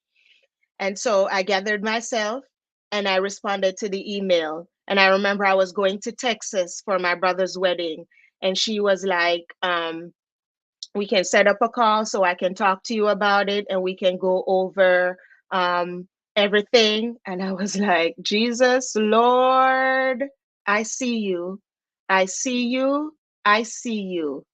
And so I gathered myself and I responded to the email. And I remember I was going to Texas for my brother's wedding. And she was like, we can set up a call so I can talk to you about it and we can go over everything. And I was like, Jesus, Lord, I see you. I see you. I see you.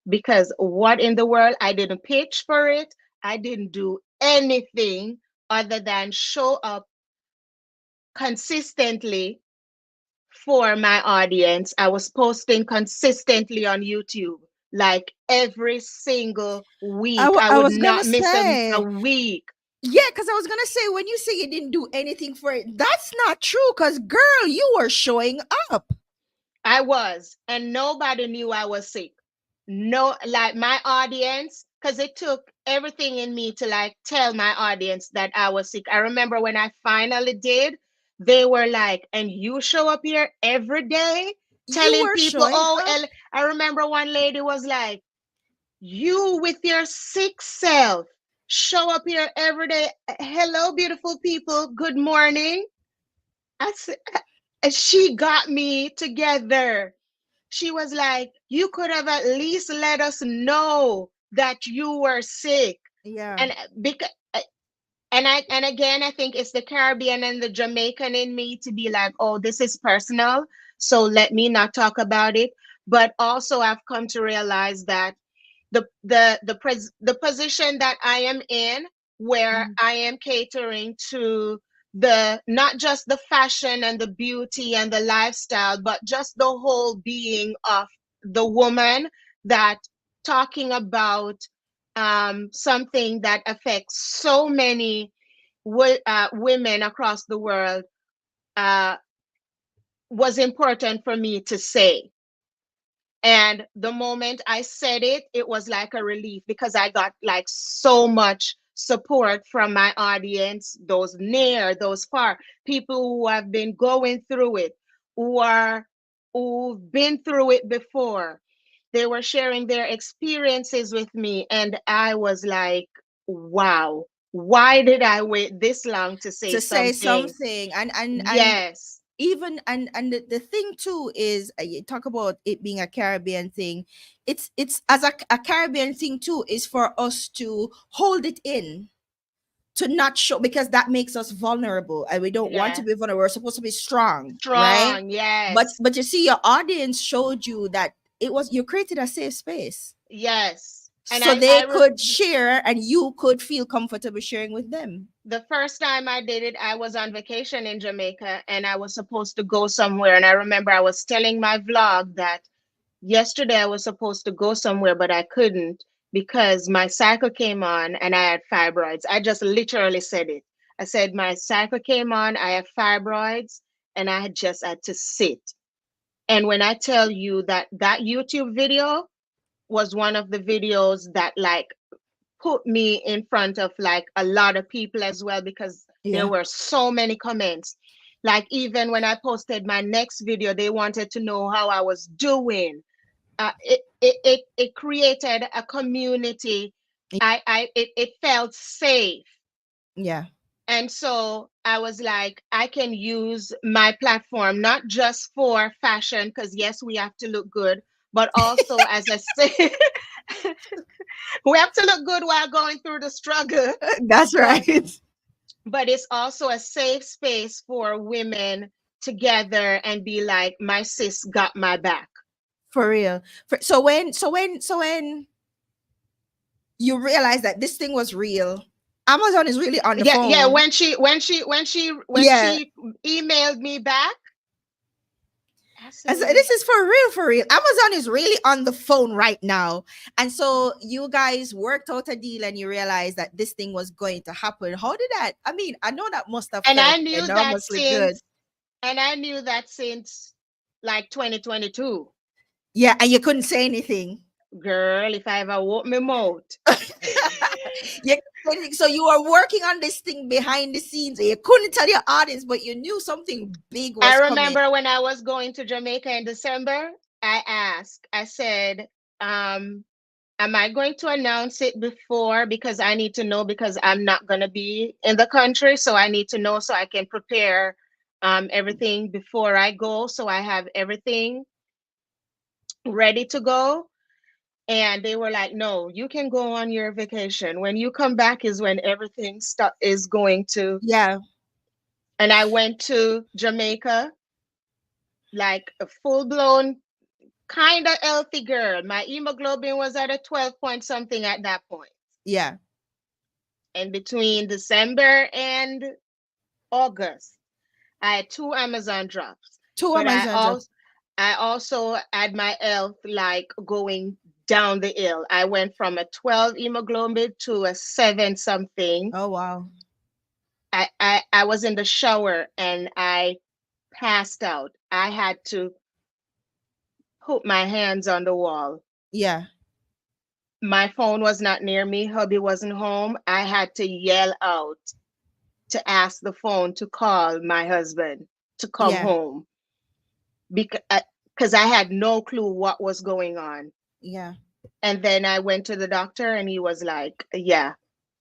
Because what in the world? I didn't pitch for it. I didn't do anything other than show up consistently for my audience. I was posting consistently on YouTube, like every single week. I I would was gonna not miss a say, week. yeah, because I was gonna say when you say you didn't do anything for it, that's not true. Because girl, you were showing up. I was, and nobody knew I was sick. No, like my audience, because it took everything in me to like tell my audience that I was sick. I remember when I finally did, they were like, and you show up here every day You telling were people, showing oh, up. I remember one lady was like, you with your sick self show up here every day. Hello, beautiful people. Good morning. I said, and she got me together. She was like, you could have at least let us know that you were sick. Yeah. And because and again, I think it's the Caribbean and the Jamaican in me to be like, oh, this is personal, so let me not talk about it. But also I've come to realize that the position that I am in, where Mhm. I am catering to the not just the fashion and the beauty and the lifestyle, but just the whole being of the woman, that talking about something that affects so many women across the world uh, was important for me to say. And the moment I said it, it was like a relief because I got like so much support from my audience, those near, those far, people who have been going through it, who are who've been through it before. They were sharing their experiences with me, and I was like, wow, why did I wait this long to say To say something? something, and Yes, even and the thing too is, you talk about it being a Caribbean thing. It's as a Caribbean thing too, is for us to hold it in, to not show, because that makes us vulnerable and we don't want to yeah, be vulnerable. We're supposed to be strong, right? strong, but yes. but you see, your audience showed you that it was, you created a safe space Yes. And so they could share and you could feel comfortable sharing with them. the first time I did it, I was on vacation in Jamaica and I was supposed to go somewhere. And I remember I was telling my vlog that yesterday I was supposed to go somewhere, but I couldn't because my cycle came on and I had fibroids. I just literally said it. I said my cycle came on, I have fibroids, and I just had to sit. And when I tell you that that YouTube video was one of the videos that like put me in front of like a lot of people as well, because there Yeah. were so many comments. Like even when I posted my next video, they wanted to know how I was doing. It created a community. It felt safe. Yeah. And so I was like, I can use my platform not just for fashion, because yes, we have to look good, but also, as I say, we have to look good while going through the struggle. That's But right. but it's also a safe space for women to gather and be like, my sis got my back. For real. So when you realize that this thing was real, Amazon is really on the Yeah, yeah. phone. When Yeah. she emailed me back, I And so said, this is for real, for real. Amazon is really on the phone right now. And so you guys worked out a deal and you realized that this thing was going to happen. How did that? I mean, I know that must have and felt enormously good. I knew that since like 2022. Yeah, and you couldn't say anything. Girl, if I ever open my mouth. You so you were working on this thing behind the scenes. And you couldn't tell your audience, but you knew something big I was coming. remember when I was going to Jamaica in December, I said, am I going to announce it before? Because I need to know, because I'm not going to be in the country. So I need to know so I can prepare everything before I go. So I have everything ready to go. And they were like, no, you can go on your vacation. When you come back is when everything is going to. Yeah, And I went to Jamaica like a full blown kind of healthy girl. My hemoglobin was at a 12 point something at that point. yeah. And between December and August, I had two Amazon drops. Two But Amazon drops. I also had my health like going down the hill. I went from a 12 hemoglobin to a 7 something. Oh wow. I was in the shower and I passed out. I had to put my hands on the wall. Yeah, My phone was not near me. Hubby wasn't home. I had to yell out to ask the phone to call my husband to come yeah, home, because I had no clue what was going on. yeah. And then I went to the doctor and he was like, yeah.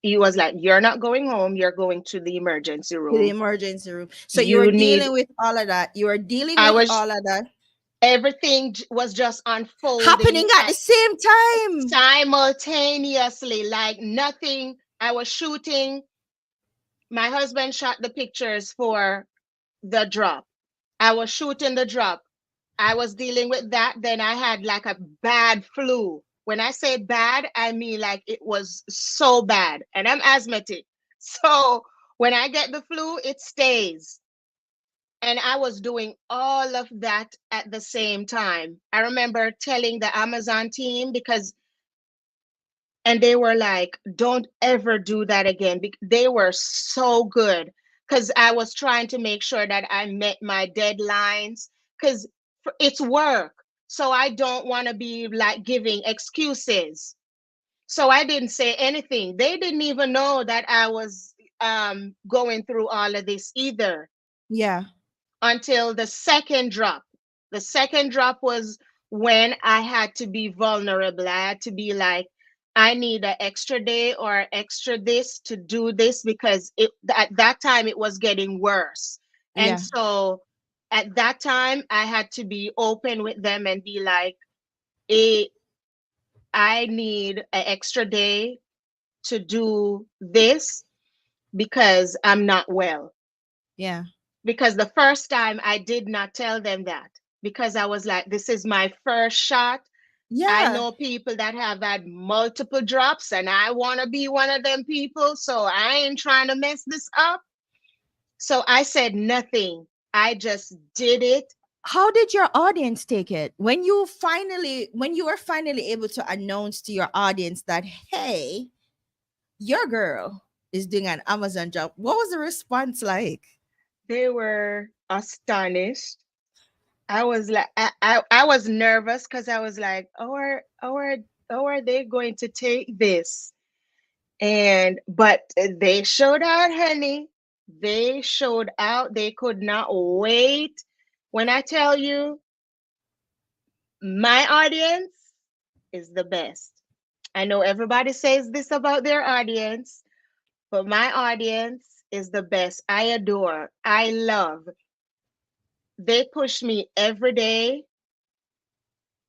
He was like, you're not going home. You're going to the emergency To the room. emergency room. So you were You need, dealing with all of that. You were dealing I with was, all of that everything was just unfolding happening at the same time. simultaneously, like nothing. I was shooting. My husband shot the pictures for the drop. I was shooting the drop. I was dealing with that. Then I had like a bad flu. When I say bad, I mean like it was so bad. And I'm asthmatic. So when I get the flu, it stays. And I was doing all of that at the same time. I remember telling the Amazon team, because and they were like, don't ever do that again. They were so good, because I was trying to make sure that I met my deadlines, because it's work. So I don't want to be like giving excuses. So I didn't say anything. They didn't even know that I was going through all of this either, Yeah, until the second drop. The second drop was when I had to be vulnerable. I had to be like, I need an extra day or extra this to do this, because at that time it was getting worse. And yeah, so at that time I had to be open with them and be like, eh, I need an extra day to do this because I'm not well. yeah, Because the first time I did not tell them that, because I was like, this is my first shot. I yeah, know people that have had multiple drops and I want to be one of them people. So I ain't trying to mess this up. So I said nothing. I just did it. How did your audience take it when you were finally able to announce to your audience that, hey, your girl is doing an Amazon job? What was the response like? They were astonished. I was like, I was nervous because I was like, how are they going to take this? And but they showed out, honey. They showed out. They could not wait. When I tell you, my audience is the best. I know everybody says this about their audience, but my audience is the best. I adore, I love. They push me every day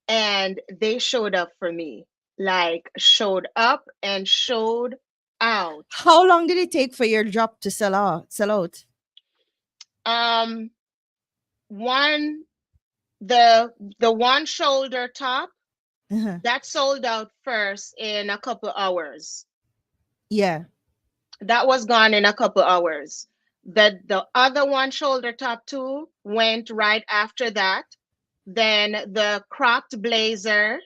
and they showed up for me. Like showed up and showed out. How long did it take for your drop to sell out? Um one the one shoulder top Uh-huh. that sold out first in a couple hours. Yeah. That was gone in a couple hours. The other one shoulder top too went right after that. Then the cropped blazer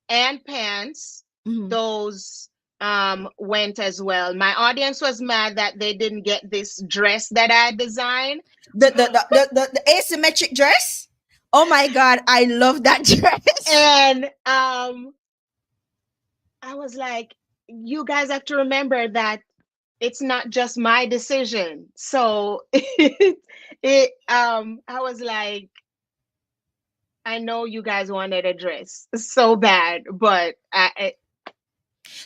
and pants, Mhm. those went as well. My audience was mad that they didn't get this dress that I designed. The asymmetric dress. Oh my god, I love that dress. And I was like, you guys have to remember that it's not just my decision. So I was like, I know you guys wanted a dress so bad, but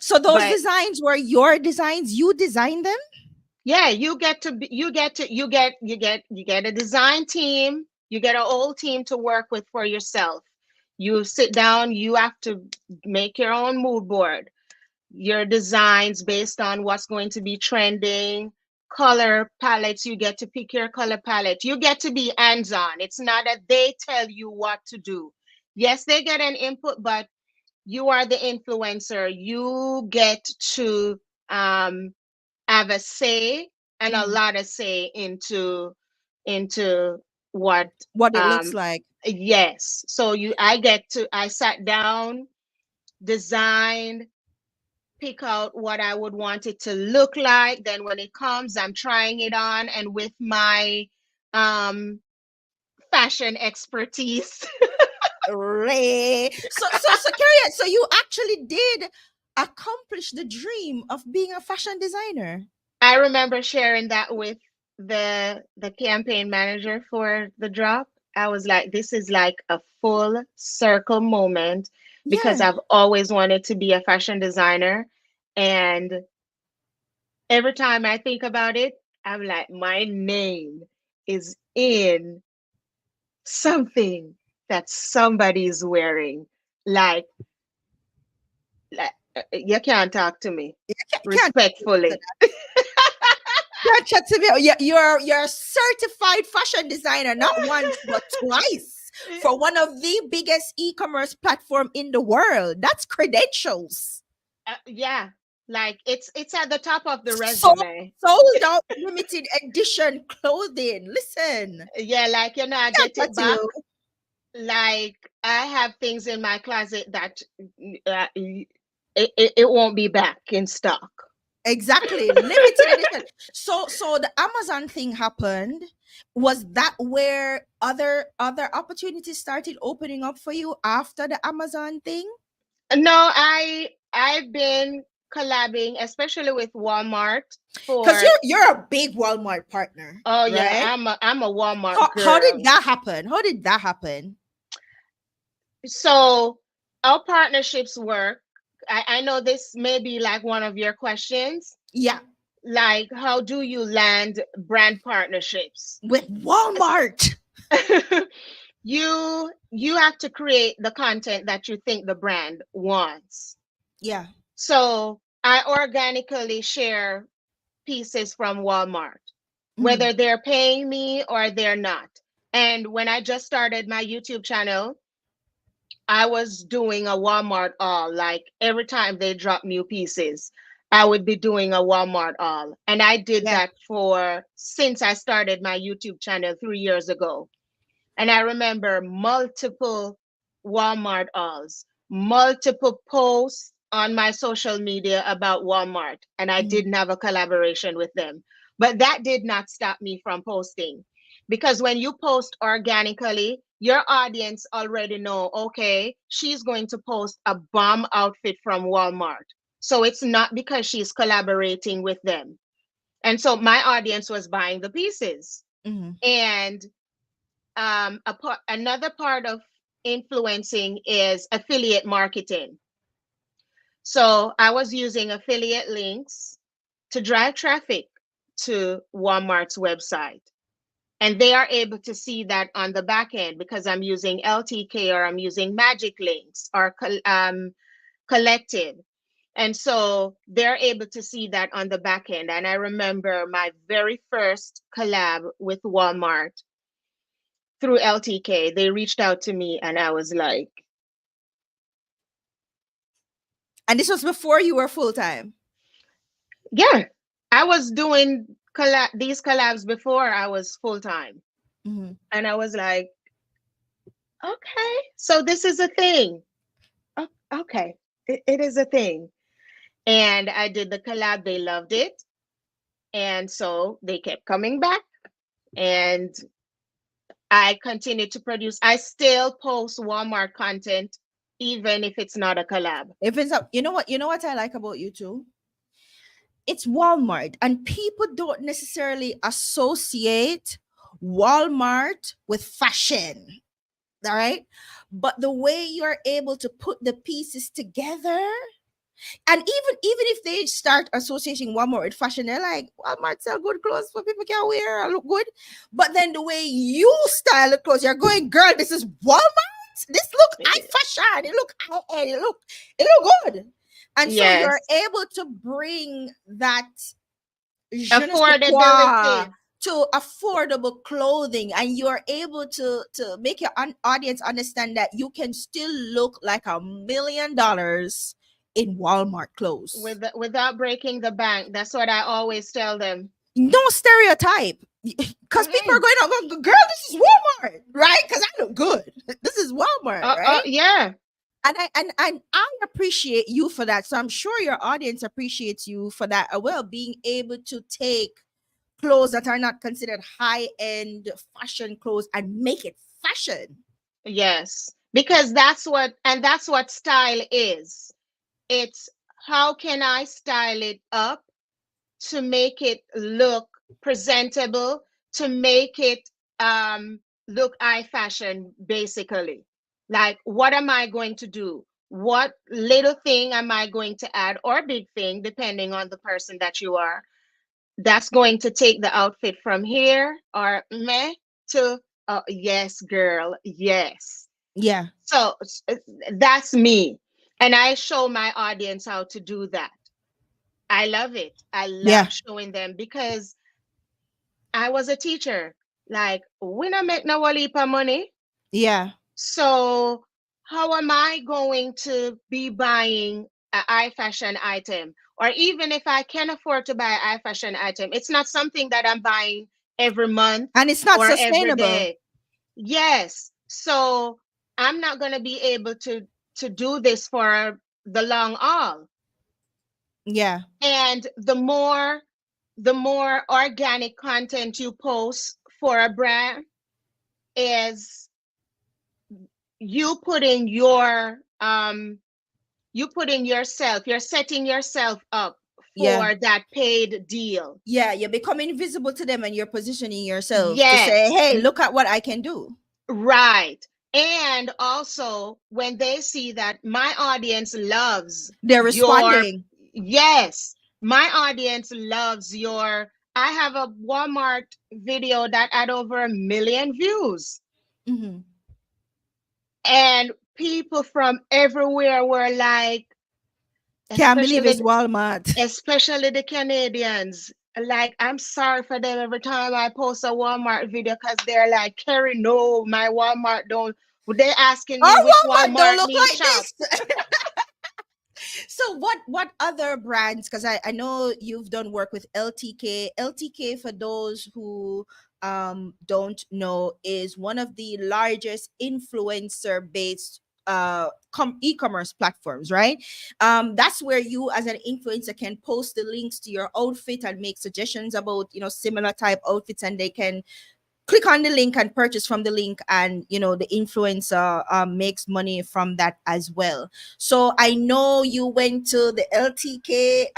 So those but designs were your designs. You designed them. yeah, you get to be, you get a design team, you get a whole team to work with for yourself. You sit down, you have to make your own mood board, your designs based on what's going to be trending, color palettes, you get to pick your color palette. You get to be hands-on. It's not that they tell you what to do. Yes, they get an input, but you are the influencer. You get to um have a say and a Mhm. lot of say into what What it looks um like. yes. So I sat down, designed, pick out what I would want it to look like. Then when it comes, I'm trying it on, and with my um fashion expertise. So Carrie, so you actually did accomplish the dream of being a fashion designer. I remember sharing that with the campaign manager for the drop. I was like, this is like a full circle moment because Yeah. I've always wanted to be a fashion designer. And every time I think about it, I'm like, my name is in something that somebody's wearing. Like, you can't talk to me Can't respectfully. can't chat to me. You're a certified fashion designer, not once but twice, for one of the biggest e-commerce platform in the world. That's credentials. Yeah, like it's at the top of the So resume. sold out limited edition clothing. Listen, Yeah, like I can't get chat it to back. you. Like I have things in my closet that it won't be back in stock. Exactly. Limited edition. So the Amazon thing happened. Was that where other opportunities started opening up for you after the Amazon thing? No, I've been collabing, especially with Walmart Because for. you're a big Walmart partner, Oh yeah, right? I'm a Walmart How did girl. that happen? How did that happen? So our partnerships work. I know this may be like one of your questions. Yeah, Like, how do you land brand partnerships? with Walmart. You have to create the content that you think the brand wants. Yeah. So I organically share pieces from Walmart, Mhm. whether they're paying me or they're not. And when I just started my YouTube channel, I was doing a Walmart haul. Like every time they drop new pieces, I would be doing a Walmart haul. And I did Yeah. that for since I started my YouTube channel 3 years ago. And I remember multiple Walmart alls, multiple posts on my social media about Walmart, and I Mhm. didn't have a collaboration with them. But that did not stop me from posting. Because when you post organically, your audience already know, okay, she's going to post a bomb outfit from Walmart. So it's not because she's collaborating with them. And so my audience was buying the pieces. Mhm. And another part of influencing is affiliate marketing. So I was using affiliate links to drive traffic to Walmart's website. And they are able to see that on the back end because I'm using LTK or I'm using Magic Links or Collective. And so they're able to see that on the back end. And I remember my very first collab with Walmart through LTK. They reached out to me and I was like, And this was before you were full time. yeah, I was doing these collabs before I was full time. Mhm. And I was like, okay, so this is a thing. Okay, it is a thing. And I did the collab, they loved it. And so they kept coming back. And I continued to produce. I still post Walmart content, even if it's not a collab. If it's up, you know what I like about you too? It's Walmart, and people don't necessarily associate Walmart with fashion. All right. But the way you're able to put the pieces together, and even if they start associating Walmart with fashion, they're like, Walmart sell good clothes for people can wear and look good. But then the way you style the clothes, you're going, girl, this is Walmart. This look high fashion. It look high end. It look good. And so you're Yes. able to bring that je ne sais quoi Affordability. to affordable clothing, and you're able to make your audience understand that you can still look like $1 million in Walmart clothes. Without breaking the bank. That's what I always tell them. No stereotype, because people are Mm-mm. going out going, girl, this is Walmart, right? Because I look good. This is Walmart, right? Yeah. And I appreciate you for that. So I'm sure your audience appreciates you for that as well, being able to take clothes that are not considered high end fashion clothes and make it fashion. Yes. Because that's what style is. It's how can I style it up to make it look presentable, to make it look high fashion, basically. Like, what am I going to do? What little thing am I going to add, or big thing, depending on the person that you are, that's going to take the outfit from here or meh to yes, girl, yes. Yeah. So that's me. And I show my audience how to do that. I love it. I Yeah. love showing them because I was a teacher. Like, we not make no heap of money. Yeah. So how am I going to be buying a high fashion item? Or even if I can afford to buy a high fashion item, it's not something that I'm buying every month And it's not or every sustainable. day. Yes. So I'm not going to be able to do this for the long haul. Yeah. And the more organic content you post for a brand is you putting yourself, you're setting yourself up Yeah. for that paid deal. Yeah. You're becoming visible to them, and you're positioning yourself to say, Yes. hey, look at what I can do. Right. And also, when they see that my audience loves They're your, responding. yes, my audience loves your, I have a Walmart video that had over 1 million views. Hmm. And people from everywhere were like, Can't believe especially it's Walmart. especially the Canadians. Like, I'm sorry for them every time I post a Walmart video because they're like, Kerry, no, my Walmart don't. They're asking me Our which Walmart don't Walmart look needs like shop. this. So what other brands? Because I know you've done work with LTK. LTK, for those who don't know, is one of the largest influencer based e-commerce platforms, right? That's where you as an influencer can post the links to your outfit and make suggestions about, similar type outfits, and they can click on the link and purchase from the link, and the influencer makes money from that as well. So I know you went to the LTK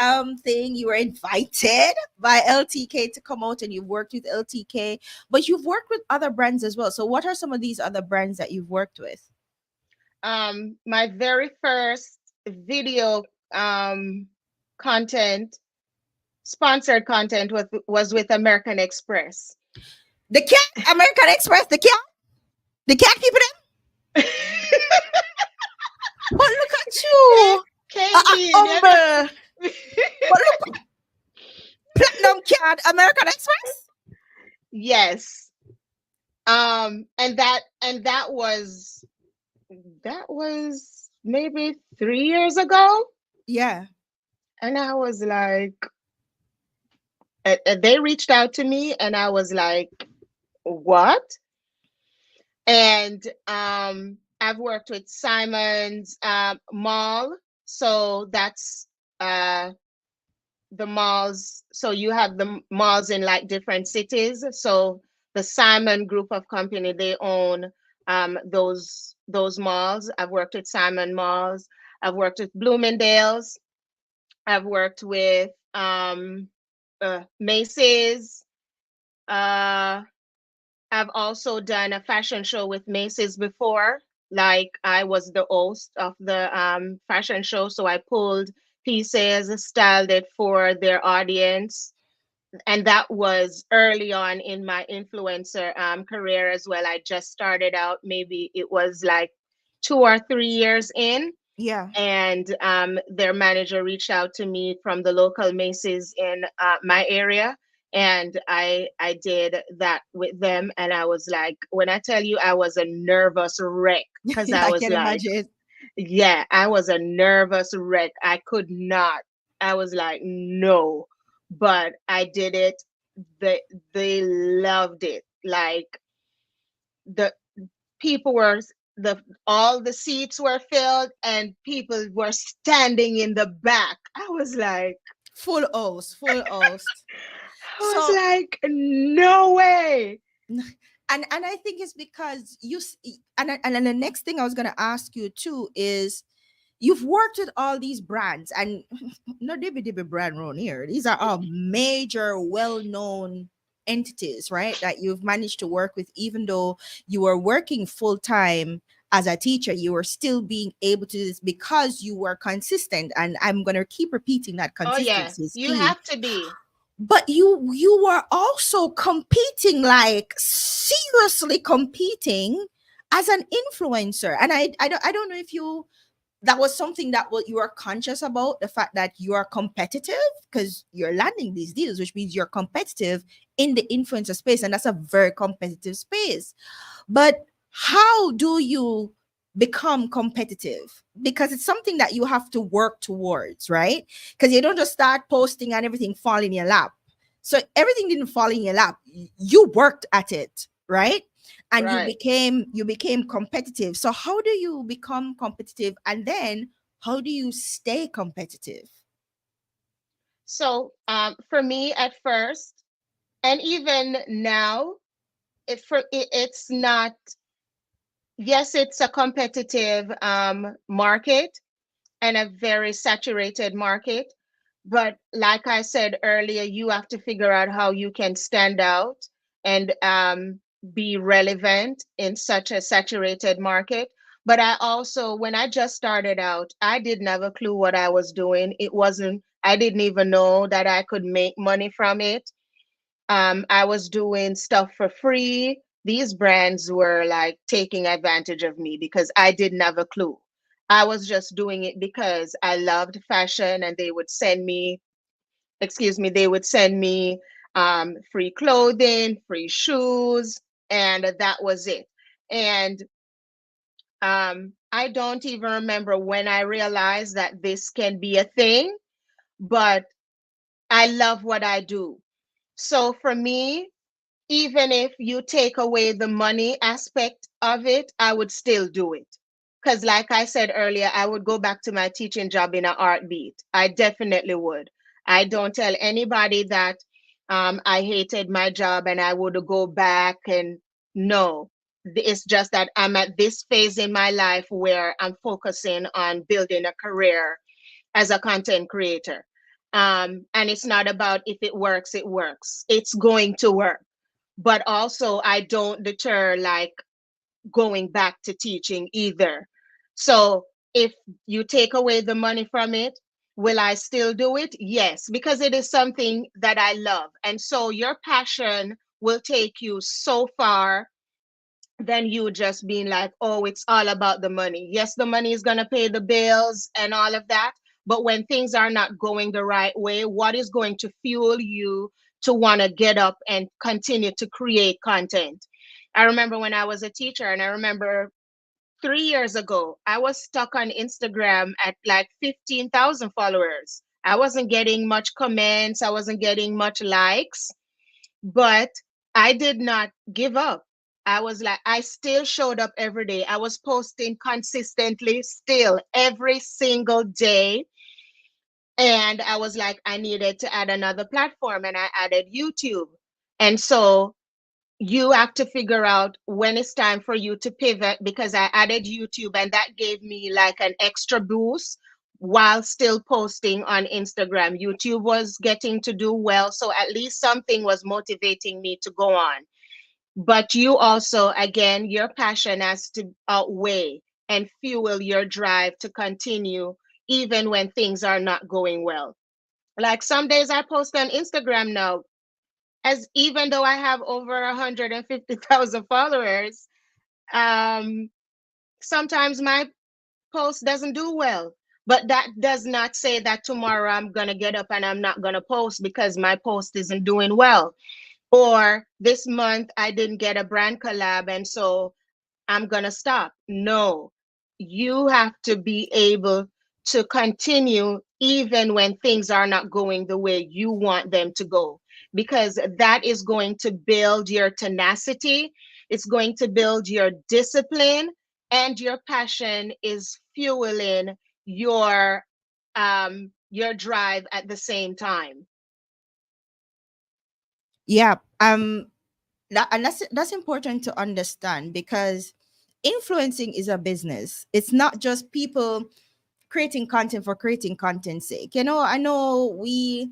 thing. You were invited by LTK to come out, and you've worked with LTK, but you've worked with other brands as well. So what are some of these other brands that you've worked with? My very first video content, sponsored content, was with American Express. The cat, American Express, the cat keeping it. But look at you, Candy, humble. But look, platinum cat, American Express. yes. And that was maybe 3 years ago. Yeah. And I was like, they reached out to me, and I was like, what? And I've worked with Simon's Mall. So that's uh, the malls. So you have the malls in like different cities. So the Simon group of company, they own those malls. I've worked with Simon Malls. I've worked with Bloomingdale's. I've worked with Macy's. Uh, I've also done a fashion show with Macy's before. Like I was the host of the fashion show, so I pulled pieces, styled it for their audience, and that was early on in my influencer career as well. I just started out, maybe it was like 2 or 3 years in, Yeah. and their manager reached out to me from the local Macy's in my area, and I did that with them. And I was like, when I tell you, I was a nervous wreck, because I I was can like, imagine. yeah, I was a nervous wreck. I could not. I was like, no, but I did it. They loved it. Like the people were the all the seats were filled, and people were standing in the back. I was like, Full host, full host. I was So, like, no way. and I think it's because and then the next thing I was gonna ask you too is, you've worked with all these brands, and no dibby brand around here. These are all major, well-known entities, right? That you've managed to work with, even though you were working full time as a teacher, you were still being able to do this because you were consistent. And I'm gonna keep repeating that Oh yeah, consistency is you key. have to be. But you were also competing, like seriously competing as an influencer. And I don't know if you, that was something that what you are conscious about, the fact that you are competitive, because you're landing these deals, which means you're competitive in the influencer space, and that's a very competitive space. But how do you become competitive? Because it's something that you have to work towards, right? Because you don't just start posting and everything fall in your lap. So everything didn't fall in your lap. You worked at it, right? And you Right. became competitive. So how do you become competitive, and then how do you stay competitive? So for me at first, and even now, it's not. Yes, it's a competitive market, and a very saturated market. But like I said earlier, you have to figure out how you can stand out and be relevant in such a saturated market. But I also, when I just started out, I didn't have a clue what I was doing. I didn't even know that I could make money from it. I was doing stuff for free. These brands were like taking advantage of me because I didn't have a clue. I was just doing it because I loved fashion, and they would send me, excuse me, they would send me free clothing, free shoes, and that was it. And I don't even remember when I realized that this can be a thing, but I love what I do. So for me, even if you take away the money aspect of it, I would still do it. Because, like I said earlier, I would go back to my teaching job in a heartbeat. I definitely would. I don't tell anybody that I hated my job and I would go back. And no, it's just that I'm at this phase in my life where I'm focusing on building a career as a content creator. And it's not about if it works, it works. It's going to work. But also, I don't deter like going back to teaching either. So if you take away the money from it, will I still do it? Yes, because it is something that I love. And so your passion will take you so far than you just being like, oh, it's all about the money. Yes, the money is going to pay the bills and all of that. But when things are not going the right way, what is going to fuel you to want to get up and continue to create content? I remember when I was a teacher, and I remember 3 years ago, I was stuck on Instagram at like 15,000 followers. I wasn't getting much comments, I wasn't getting much likes, but I did not give up. I was like, I still showed up every day. I was posting consistently, still every single day. And I was like, I needed to add another platform, and I added YouTube. And so you have to figure out when it's time for you to pivot, because I added YouTube and that gave me like an extra boost while still posting on Instagram. YouTube was getting to do well, so at least something was motivating me to go on. But you also, again, your passion has to outweigh and fuel your drive to continue even when things are not going well. Like some days I post on Instagram now, as even though I have over 150,000 followers, um, sometimes my post doesn't do well. But that does not say that tomorrow I'm going to get up and I'm not going to post because my post isn't doing well. Or this month I didn't get a brand collab, and so I'm going to stop. No, you have to be able to continue even when things are not going the way you want them to go, because that is going to build your tenacity, it's going to build your discipline, and your passion is fueling your drive at the same time. Yeah. And that's important to understand, because influencing is a business. It's not just people creating content for creating content's sake. I know we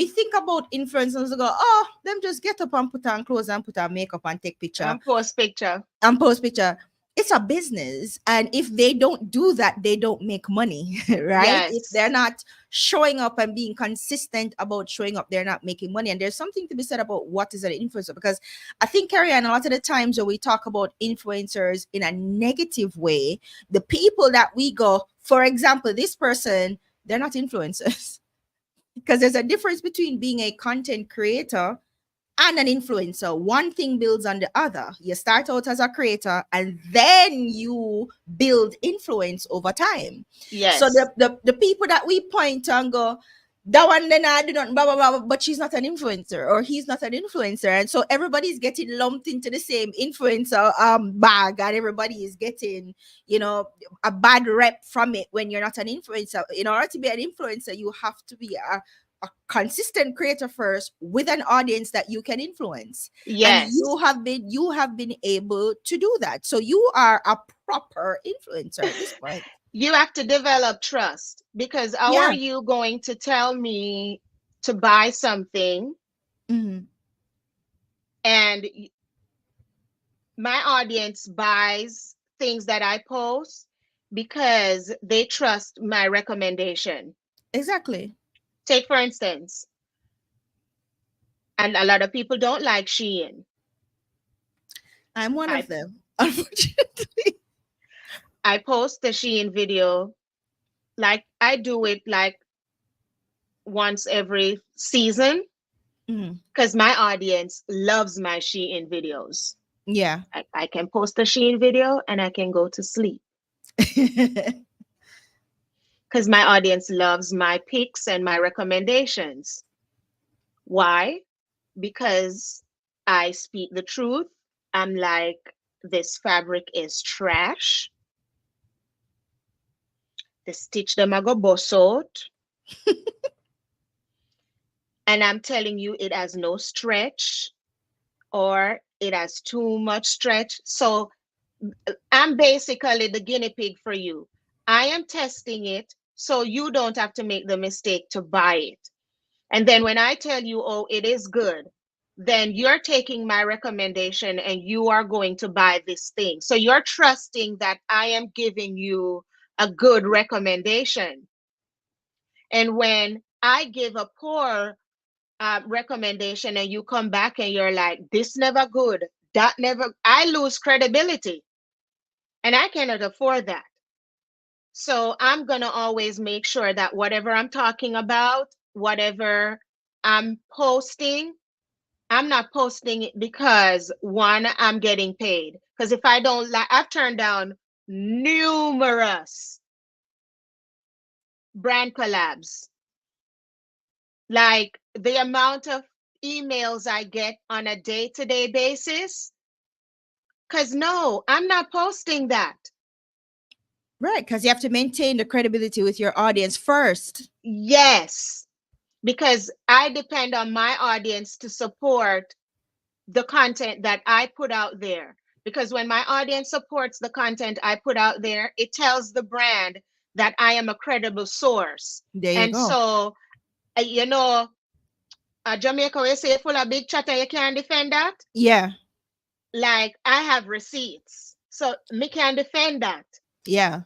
think about influencers and go, oh, them just get up and put on clothes and put on makeup and take picture Post picture. and post picture. It's a business, and if they don't do that, they don't make money. Right? If they're Yes. not showing up and being consistent about showing up, they're not making money. And there's something to be said about what is an influencer, because I think, Kerry, and a lot of the times when we talk about influencers in a negative way, the people that we go, for example, this person, they're not influencers. Because there's a difference between being a content creator and an influencer. One thing builds on the other. You start out as a creator, and then you build influence over time. So Yes. the people that we point to and go, that one then I do not blah, blah, blah, but she's not an influencer, or he's not an influencer. And so everybody's getting lumped into the same influencer bag, and everybody is getting, a bad rep from it when you're not an influencer. In order to be an influencer, you have to be a consistent creator first, with an audience that you can influence. And Yes. you have been able to do that, so you are a proper influencer at this point. You have to develop trust, because how are Yeah. you going to tell me to buy something, Hmm. and my audience buys things that I post because they trust my recommendation? Exactly. Take for instance, and a lot of people don't like Shein. I'm one I of them, unfortunately. I post the Shein video, like I do it like once every season, Mhm. because my audience loves my Shein videos. Yeah. I can post a Shein video and I can go to sleep because my audience loves my picks and my recommendations. Why? Because I speak the truth. I'm like, this fabric is trash. The stitch them I go bust out. And I'm telling you, it has no stretch or it has too much stretch. So I'm basically the guinea pig for you. I am testing it so you don't have to make the mistake to buy it. And then when I tell you, oh, it is good, then you're taking my recommendation and you are going to buy this thing. So you're trusting that I am giving you a good recommendation. And when I give a poor recommendation and you come back and you're like, this never good, that never, I lose credibility and I cannot afford that. So I'm going to always make sure that whatever I'm talking about, whatever I'm posting, I'm not posting it because one, I'm getting paid. Because if I don't like, I've turned down numerous brand collabs. Like the amount of emails I get on a day-to-day basis. Because no, I'm not posting that. Right, because you have to maintain the credibility with your audience first. Yes, because I depend on my audience to support the content that I put out there. Because when my audience supports the content I put out there, it tells the brand that I am a credible source. There you And go. so, you know, Jamaica, we say full of big chatter, you can't defend that. Yeah, Like, I have receipts, so me can defend that. yeah,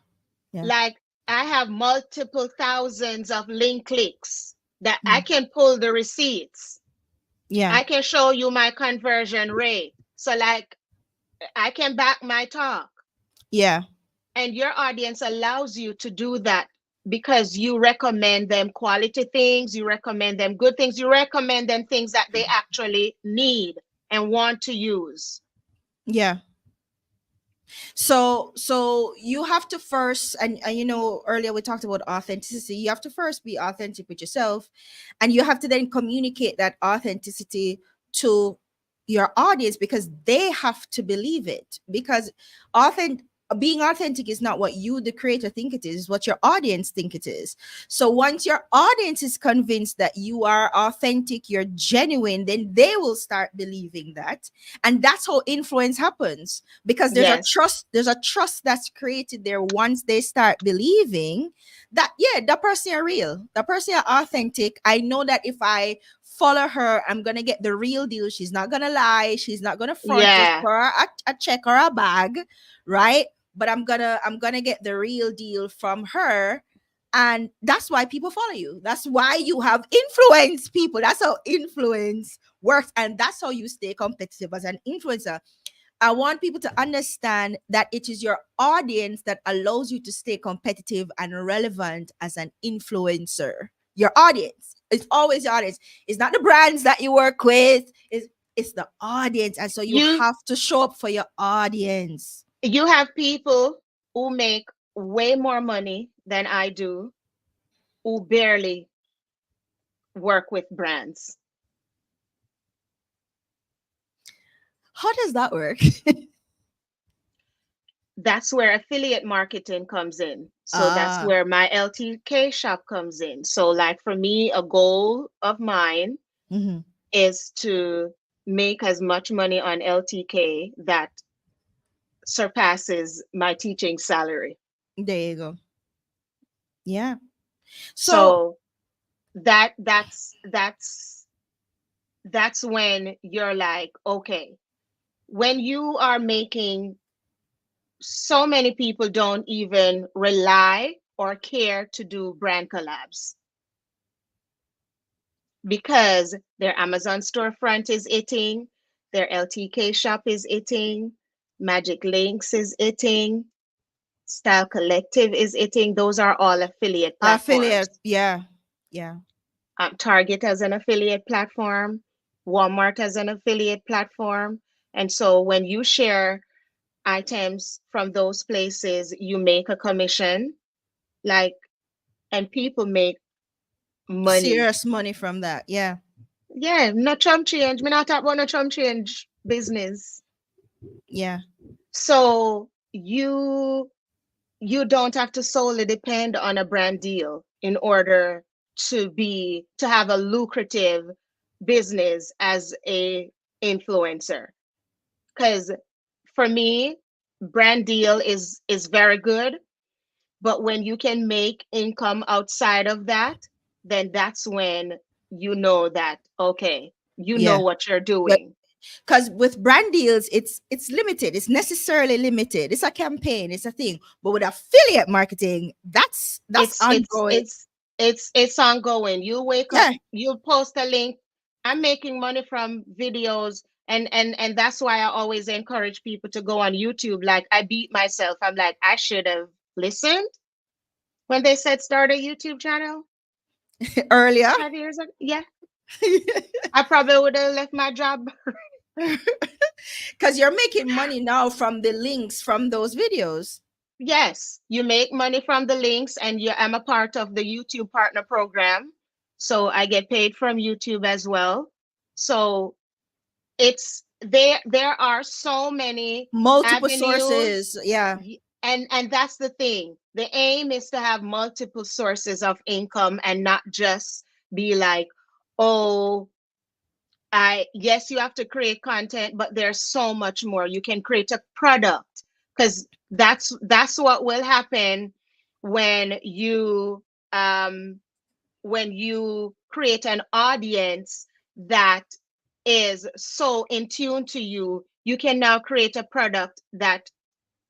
yeah, Like, I have multiple thousands of link clicks that I mm, can pull the receipts. yeah, I can show you my conversion rate. So, like, I can back my talk. yeah, And your audience allows you to do that because you recommend them quality things, you recommend them good things, you recommend them things that they actually need and want to use. yeah. So you have to first, and you know, earlier we talked about authenticity. You have to first be authentic with yourself, and you have to then communicate that authenticity to your audience because they have to believe it. Because authentic being authentic is not what you the creator think it is, it's what your audience think it is. So once your audience is convinced that you are authentic, you're genuine, then they will start believing that. And that's how influence happens, because Yes. there's a trust that's created there once they start believing that, yeah, the person are real, the person are authentic. I know that if I follow her, I'm gonna get the real deal. She's not gonna lie, she's not gonna front just Yeah. for a check or a bag, right? But I'm gonna get the real deal from her. And that's why people follow you. That's why you have influence people. That's how influence works, and that's how you stay competitive as an influencer. I want people to understand that it is your audience that allows you to stay competitive and relevant as an influencer. Your audience. It's always your audience. It's not the brands that you work with. It's the audience. And so you You have to show up for your audience. you have people who make way more money than I do who barely work with brands. How does that work? That's where affiliate marketing comes in. So that's Ah. where my LTK shop comes in. So, like for me, a goal of mine Mhm. is to make as much money on LTK that surpasses my teaching salary. There you go. Yeah. So, So that's when you're like, okay, when you are making, so many people don't even rely or care to do brand collabs because their Amazon storefront is eating, their LTK shop is eating, Magic Links is eating, Style Collective is eating. Those are all affiliate platforms. affiliate, yeah. Yeah. Target as an affiliate platform, Walmart as an affiliate platform. And so when you share items from those places, you make a commission, like, and people make money. Serious money from that. Yeah. Yeah, no chum change. Me not talk about no chum change business. Yeah. So you don't have to solely depend on a brand deal in order to have a lucrative business as a influencer. Because for me, brand deal is very good, but when you can make income outside of that, then that's when you know that okay, you know Yeah. what you're doing. Because with brand deals, it's limited. It's necessarily limited. It's a campaign. It's a thing. But with affiliate marketing, that's it's it's ongoing. it's it's ongoing. You wake up, Yeah. you post a link. I'm making money from videos, and that's why I always encourage people to go on YouTube. Like I beat myself. I'm like, I should have listened when they said start a YouTube channel Earlier. 5 years ago. Yeah, I probably would have left my job. Because you're making money now from the links from those videos. Yes, you make money from the links, and I'm a part of the YouTube partner program, so I get paid from YouTube as well. So it's there are so many Multiple avenues. sources. Yeah. And that's the thing, the aim is to have multiple sources of income and not just be like, oh, I yes, you have to create content, but there's so much more. You can create a product, because that's what will happen when you um when you create an audience that is so in tune to you. You can now create a product that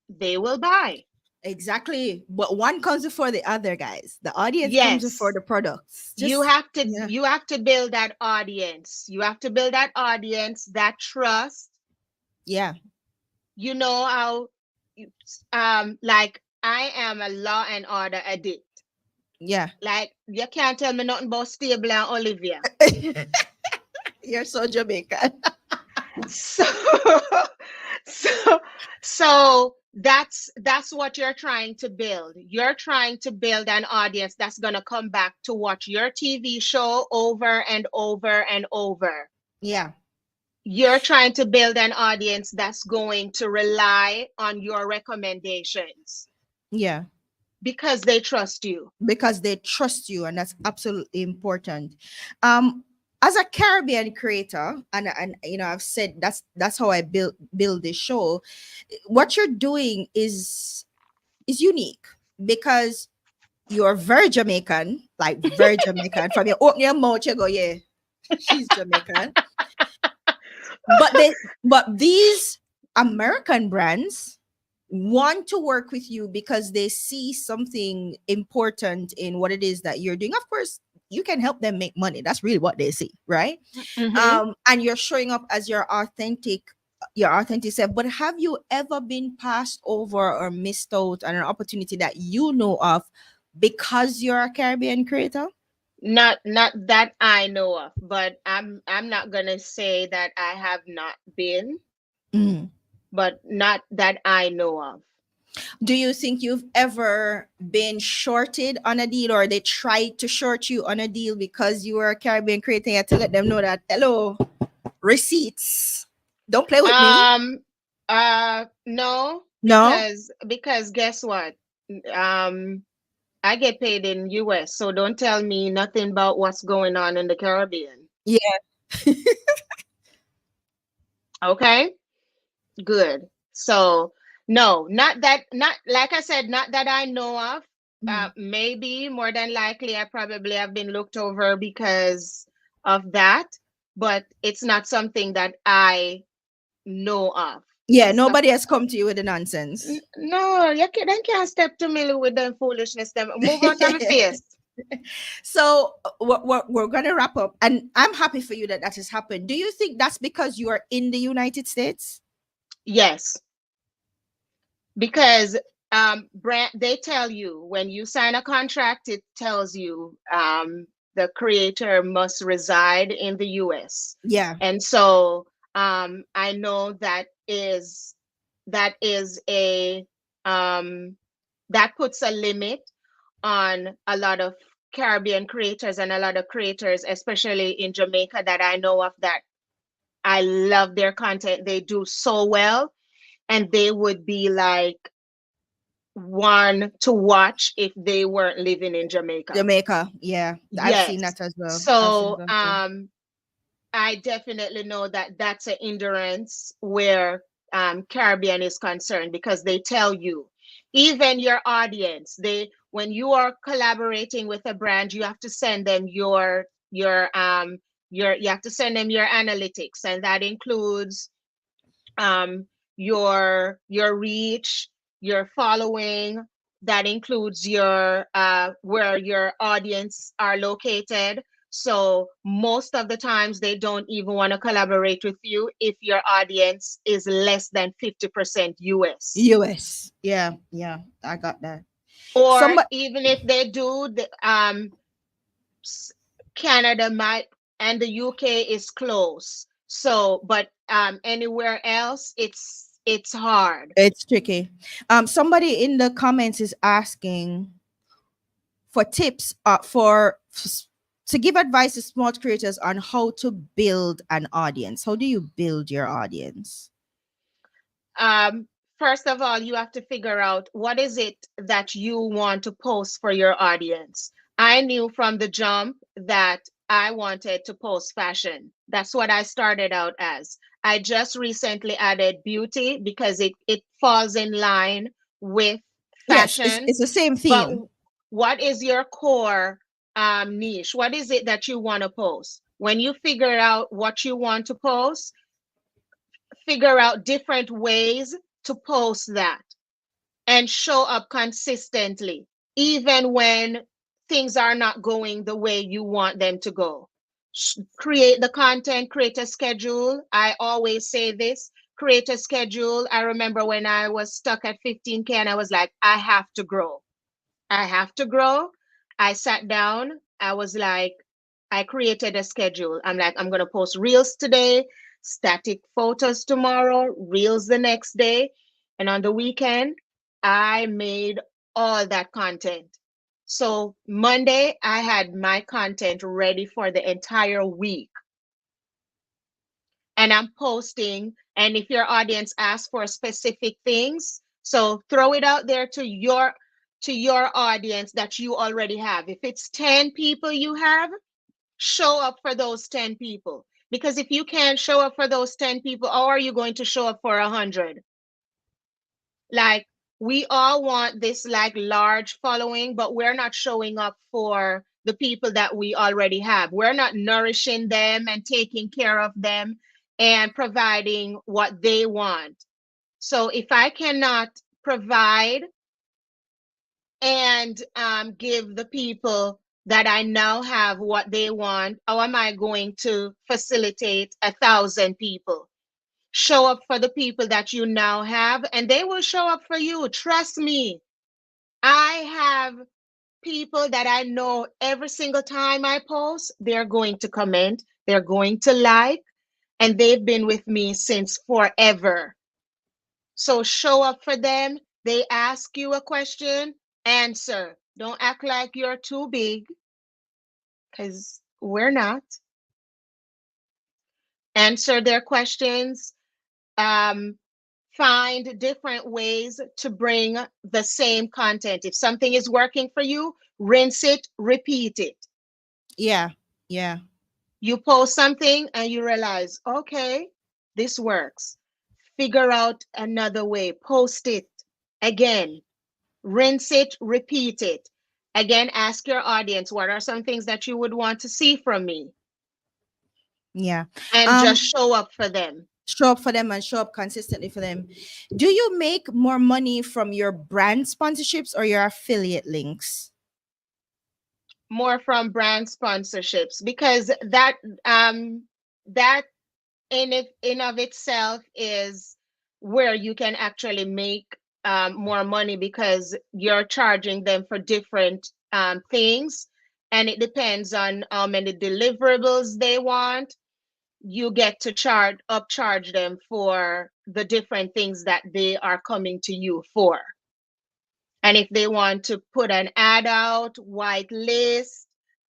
they will buy. Exactly. But one comes before the other, guys. The audience comes before Yes, the products. you Just have to yeah. you have to build that audience. You have to build that audience, that trust. Yeah. You know how like I am a Law and Order addict. Yeah. Like you can't tell me nothing about Stable and Olivia. You're so Jamaican. So so so that's what you're trying to build. You're trying to build an audience that's going to come back to watch your TV show over and over and over. Yeah. You're trying to build an audience that's going to rely on your recommendations Yeah. because they trust you. Because they trust you, and that's absolutely important. um as a Caribbean creator, and I've said that's how I build this show. What you're doing is unique because you're very Jamaican, like very Jamaican. From your open your mouth you go, yeah, she's Jamaican. But these American brands want to work with you because they see something important in what it is that you're doing. Of course, you can help them make money. That's really what they see, right? Mm-hmm. And you're showing up as your authentic self. But have you ever been passed over or missed out on an opportunity that you know of because you're a Caribbean creator? Not that I know of, but I'm not gonna say that I have not been, Mm. but not that I know of. Do you think you've ever been shorted on a deal, or they tried to short you on a deal because you were a Caribbean creator? You had to let them know that, hello, receipts. Don't play with me. Um, no, No? because guess what? Um, I get paid in US, so don't tell me nothing about what's going on in the Caribbean. Yeah. Okay, good. So no, not like I said, not that I know of. Mhm. Maybe more than likely, I probably have been looked over because of that, but it's not something that I know of. Yeah, It's not. nobody has come to you with the nonsense. No, they can't step to me with them foolishness. Them move out of my face. So we're going to wrap up, and I'm happy for you that that has happened. Do you think that's because you are in the United States? Yes, because brand they tell you when you sign a contract, it tells you the creator must reside in the US. Yeah. And so I know that is a that puts a limit on a lot of Caribbean creators and a lot of creators, especially in Jamaica, that I know of, that I love their content. They do so well, and they would be like one to watch if they weren't living in Jamaica. Jamaica. Yeah, I've seen Yes. that as well. I've seen So that too. I definitely know that that's an endurance where Caribbean is concerned, because they tell you, even your audience, they, when you are collaborating with a brand, you have to send them your you have to send them your analytics, and that includes um, your reach, your following. That includes your where your audience are located. So most of the times they don't even want to collaborate with you if your audience is less than 50% US. US. Yeah, yeah, I got that. Or Somebody, even if they do, s- Canada might, and the UK is close. So, but anywhere else, it's hard. it's tricky. Somebody in the comments is asking for tips to give advice to small creators on how to build an audience. How do you build your audience? um, First of all, you have to figure out what is it that you want to post for your audience. I knew from the jump that I wanted to post fashion. That's what I started out as. I just recently added beauty because it falls in line with Yes, fashion. it's the same But theme. what is your core niche? What is it that you want to post? When you figure out what you want to post, figure out different ways to post that and show up consistently, even when things are not going the way you want them to go. Create the content, create a schedule. I always say this, create a schedule. I remember when I was stuck at 15K and I was like, I have to grow. I have to grow. I sat down. I was like, I created a schedule. I'm like, I'm going to post reels today, static photos tomorrow, reels the next day. And on the weekend, I made all that content. So Monday, I had my content ready for the entire week. And I'm posting. And if your audience asks for specific things, so throw it out there to your audience that you already have. If it's 10 people you have, show up for those 10 people. Because if you can't show up for those 10 people, how are you going to show up for 100? Like, we all want this like large following, but we're not showing up for the people that we already have. We're not nourishing them and taking care of them and providing what they want. So if I cannot provide and give the people that I now have what they want, how am I going to facilitate 1,000 people? Show up for the people that you now have, and they will show up for you. Trust me. I have people that I know every single time I post, they're going to comment, they're going to like, and they've been with me since forever. So show up for them. They ask you a question, answer. Don't act like you're too big, because we're not. Answer their questions. Um, find different ways to bring the same content. If something is working for you, rinse it, repeat it. Yeah, yeah, You post something and you realize, okay, this works. Figure out another way, post it again, rinse it, repeat it. Again, ask your audience, what are some things that you would want to see from me? yeah. And just Um, show up for them. show up for them and show up consistently for them. Do you make more money from your brand sponsorships or your affiliate links? More from brand sponsorships, because that in of itself is where you can actually make more money, because you're charging them for different things, and it depends on how many deliverables they want. You get to upcharge them for the different things that they are coming to you for. And if they want to put an ad out, white list,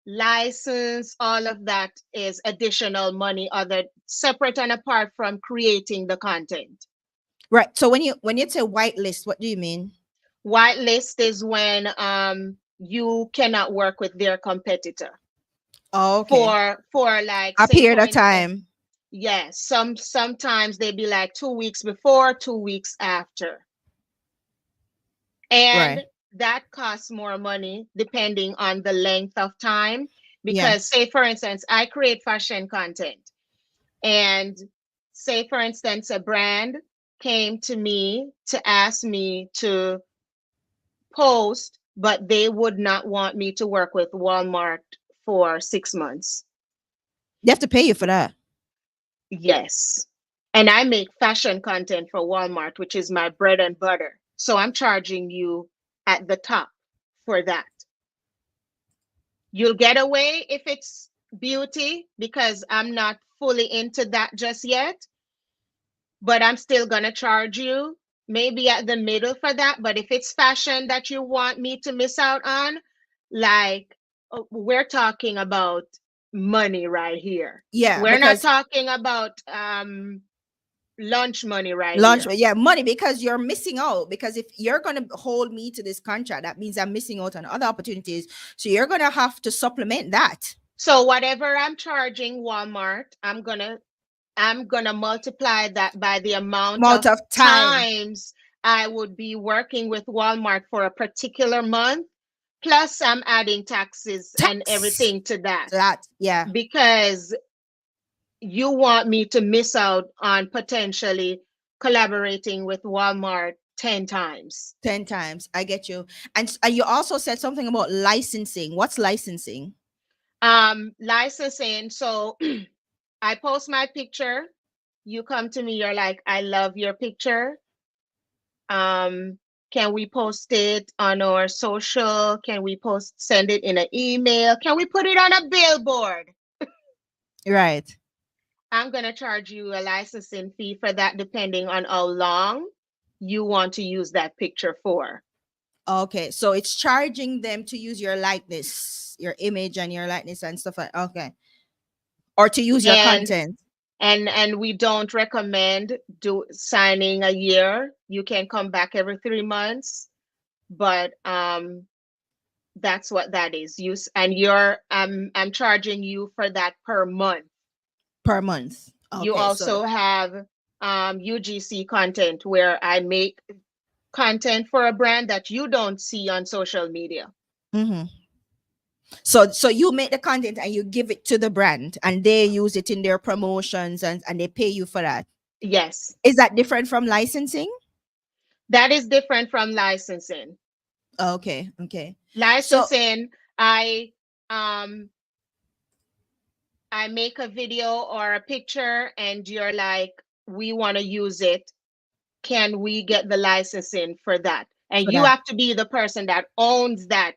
license, all of that is additional money, other separate and apart from creating the content. Right. So when you say whitelist, what do you mean? Whitelist is when you cannot work with their competitor Oh, okay. for like, A say period for of instance, time. yes, sometimes they be like 2 weeks before, 2 weeks after. And Right. that costs more money depending on the length of time. Yeah. Because say for instance, I create fashion content, and say for instance, a brand came to me to ask me to post, but they would not want me to work with Walmart for 6 months. They have to pay you for that. Yes. And I make fashion content for Walmart, which is my bread and butter. So I'm charging you at the top for that. You'll get away if it's beauty because I'm not fully into that just yet, but I'm still going to charge you maybe at the middle for that. But if it's fashion that you want me to miss out on, like, we're talking about money right here. Yeah, We're not because talking about lunch money right launch, here. yeah, money, because you're missing out. Because if you're gonna hold me to this contract, that means I'm missing out on other opportunities. So you're gonna have to supplement that So whatever I'm charging Walmart, I'm gonna multiply that by the amount amount of of time. times I would be working with Walmart for a particular month. Plus, I'm adding taxes and Tax everything to that that, yeah. because you want me to miss out on potentially collaborating with Walmart 10 times. 10 times. I get you. And you also said something about licensing. What's licensing? Licensing. So I post my picture. You come to me, you're like, I love your picture. Um, can we post it on our social? Can we send it in an email? Can we put it on a billboard? Right. I'm going to charge you a licensing fee for that, depending on how long you want to use that picture for. Okay. So it's charging them to use your likeness, your image and your likeness and stuff like, okay. Or to use your And content. and we don't recommend do signing a year. You can come back every 3 months, but that's what that is. And you're I'm charging you for that per month. Per month. You Okay. So also have UGC content where I make content for a brand that you don't see on social media. mhm. So you make the content and you give it to the brand and they use it in their promotions and they pay you for that. Yes, Is that different from licensing? that is different from licensing. Okay. Okay. So Licensing, I um I make a video or a picture and you're like, we want to use it. Can we get the licensing for that? And for you that have to be the person that owns that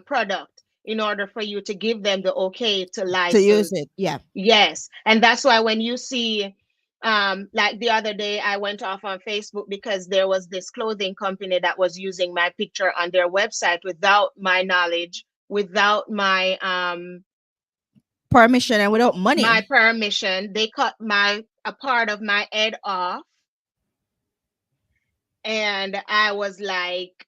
product in order for you to give them the okay to to use license. it. Yeah. Yes. And that's why when you see, like the other day, I went off on Facebook because there was this clothing company that was using my picture on their website without my knowledge, without Permission and without my money. permission. They cut my a part of my head off, and I was like,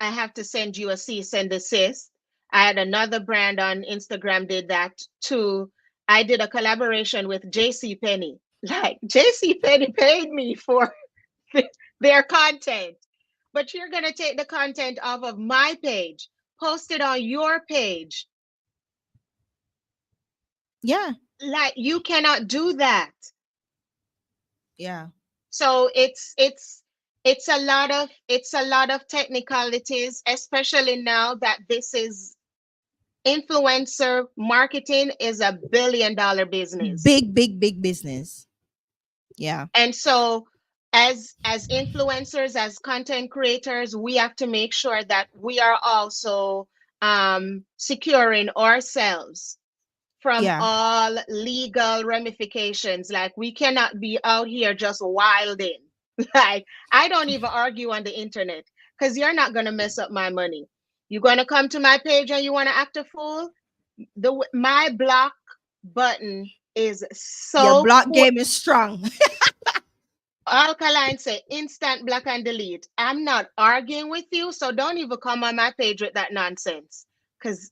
I have to send you a cease and desist. I had another brand on Instagram did that too. I did a collaboration with JC Penney. Like JC Penney paid me for their content, but you're going to take the content off of my page, post it on your page. Yeah. Like you cannot do that. Yeah. So it's a lot of technicalities, especially now that this is influencer marketing is a billion-dollar business. Big business. Yeah. And so as influencers, as content creators, we have to make sure that we are also securing ourselves from Yeah. all legal ramifications. Like we cannot be out here just wilding. Like I don't even argue on the internet because you're not going to mess up my money. You're going to come to my page and you want to act a fool. My block button is Your so block quick. game is strong. Alkaline say instant block and delete. I'm not arguing with you, so don't even come on my page with that nonsense. Because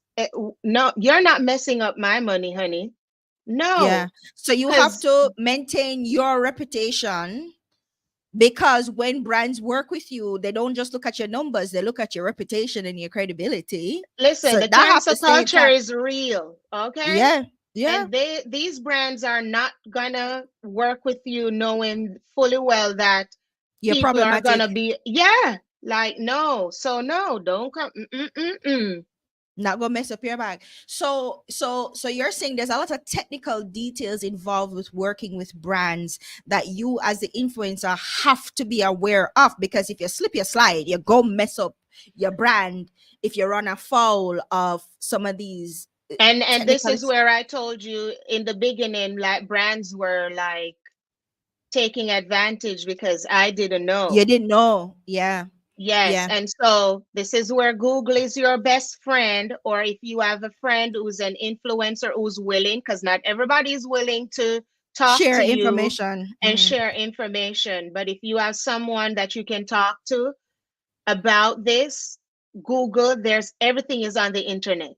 no, you're not messing up my money, honey. Yeah. No, So you have because to maintain your reputation, because when brands work with you, they don't just look at your numbers, they look at your reputation and your credibility. listen, So the that have cancel to stay culture intact. is real, okay? Yeah. Yeah. And these brands are not gonna work with you knowing fully well that You're people are problematic. gonna be, yeah, like no. So no, don't come. Mm-mm-mm-mm. Not gonna mess up your bag. So you're saying there's a lot of technical details involved with working with brands that you as the influencer have to be aware of, because if you slip your slide, you go mess up your brand if you run afoul of some of these And this technical. is where I told you in the beginning, like brands were like taking advantage because I didn't You know. didn't know. Yeah. Yes, Yeah. and so this is where Google is your best friend, or if you have a friend who's an influencer who's willing, because not everybody is willing to talk Share to you information. and Mhm. share information. But if you have someone that you can talk to about this, Google, there's everything is on the internet.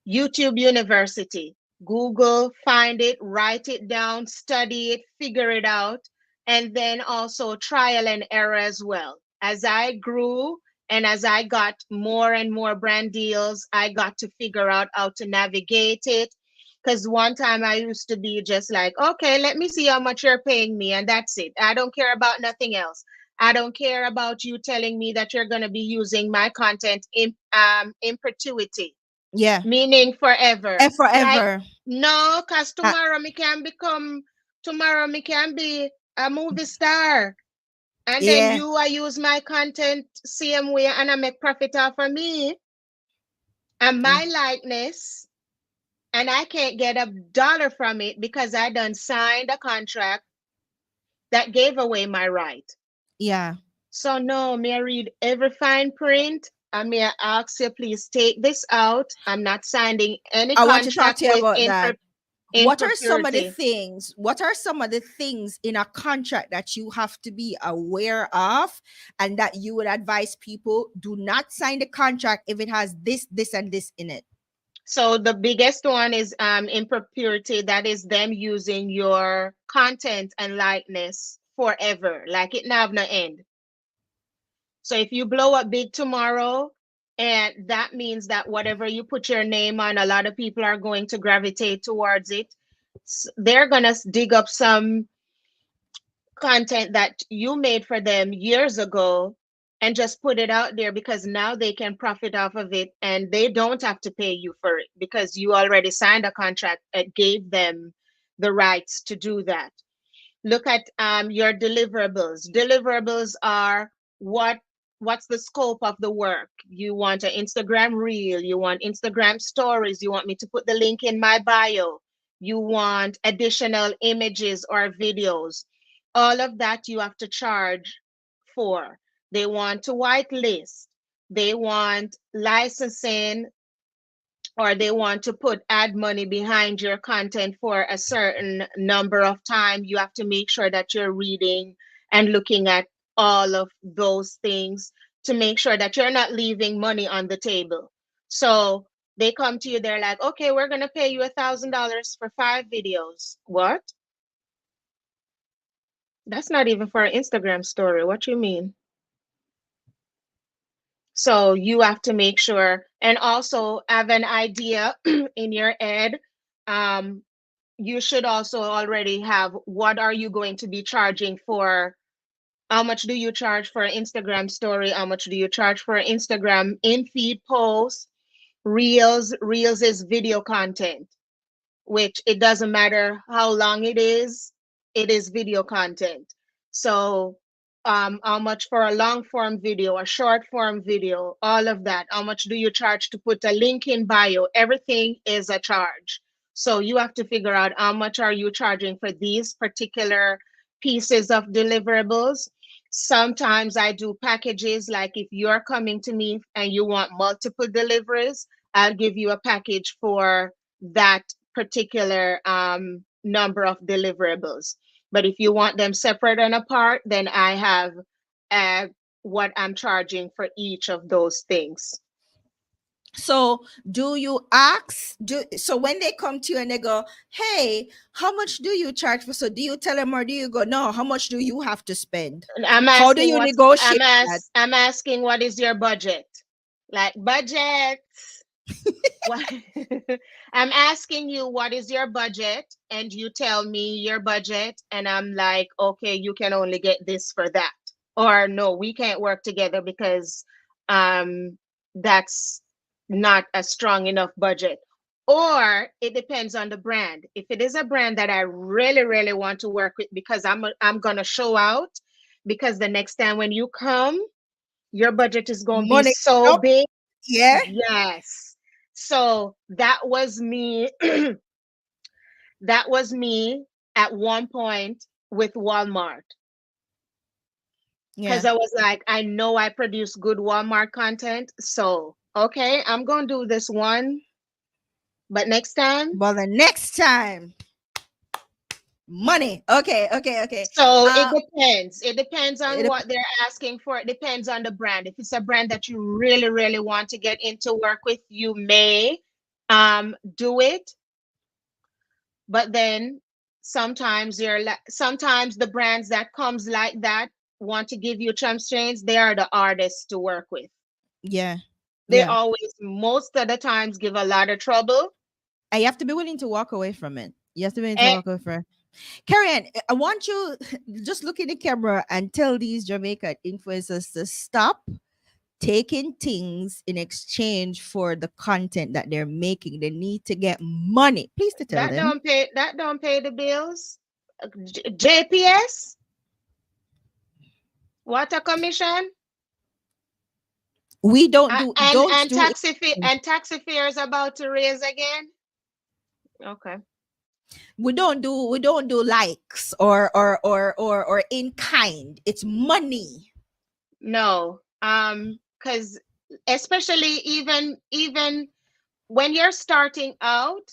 YouTube University. Google, find it, write it down, study it, figure it out, and then also trial and error as well. As I grew and as I got more and more brand deals, I got to figure out how to navigate it. Because one time I used to be just like, okay, let me see how much you're paying me, and that's it. I don't care about nothing else. I don't care about you telling me that you're going to be using my content in perpetuity, Yeah. meaning forever. And Like, forever. no, because Uh, tomorrow me can be a movie star. And then yeah. you I use my content same way and I make profit off of me and Yeah. my likeness, and I can't get a dollar from it because I done signed a contract that gave away my right. Yeah. So no, may I read every fine print? And may I ask you please take this out? I'm not signing any I want to talk contract to you with about that. in perpetuity. What are some of the things in a contract that you have to be aware of, and that you would advise people do not sign the contract if it has this and this in it? So the biggest one is in perpetuity. That is them using your content and likeness forever, like it now have no end. So if you blow up big tomorrow, and that means that whatever you put your name on, a lot of people are going to gravitate towards it. They're gonna dig up some content that you made for them years ago and just put it out there because now they can profit off of it and they don't have to pay you for it because you already signed a contract that gave them the rights to do that. Look at your deliverables. Deliverables are what's the scope of the work. You want an Instagram reel, you want Instagram stories, you want me to put the link in my bio, you want additional images or videos. All of that you have to charge for. They want to whitelist, they want licensing, or they want to put ad money behind your content for a certain number of time. You have to make sure that you're reading and looking at all of those things to make sure that you're not leaving money on the table. So they come to you, they're like, okay, we're gonna pay you $1,000 for 5 videos. What? That's not even for an Instagram story. What you mean? So you have to make sure and also have an idea in your head. Um, you should also already have what are you going to be charging for, how much do you charge for an Instagram story, how much do you charge for an Instagram in feed post. Reels is video content, which it doesn't matter how long it is video content. So how much for a long form video, a short form video, all of that, how much do you charge to put a link in bio? Everything is a charge. So you have to figure out how much are you charging for these particular pieces of deliverables. Sometimes I do packages, like if you're coming to me and you want multiple deliveries, I'll give you a package for that particular number of deliverables. But if you want them separate and apart, then I have uh, what I'm charging for each of those things. So do you ask, so when they come to you and they go, hey, how much do you charge for? So do you tell them, or do you go, no, how much do you have to spend? And I'm How do asking you what's negotiate that? I'm asking what is your budget? Like budget. What I'm asking you, what is your budget? And you tell me your budget, and I'm like, okay, you can only get this for that. Or no, we can't work together because that's not a strong enough budget. Or it depends on the brand. If it is a brand that I really, really want to work with because I'm gonna show out, because the next time when you come, your budget is gonna be Money so up, big. yeah, Yes. So that was me. That was me at one point with Walmart. yeah. Because I was like, I know I produce good Walmart content. So, okay, I'm going to do this one. But next time, But the next time, money. Okay, okay, okay. so it Uh, depends. It depends on it, what they're asking for. It depends on the brand. If it's a brand that you really, really want to get into work with, you may do it. But then sometimes sometimes the brands that comes like that want to give you constraints. They are the artists to work with. yeah, They yeah. always, most of the times, give a lot of trouble. And you have to be willing to walk away from it. You have to be willing to And walk away from it. Karen, I want you just look in the camera and tell these Jamaican influencers to stop taking things in exchange for the content that they're making. They need to get money. Please to tell them. that don't pay the bills. JPS, water commission, We don't and do it. taxi fares about to raise again. Okay. We don't do likes or in kind. It's money. No. Because especially even when you're starting out,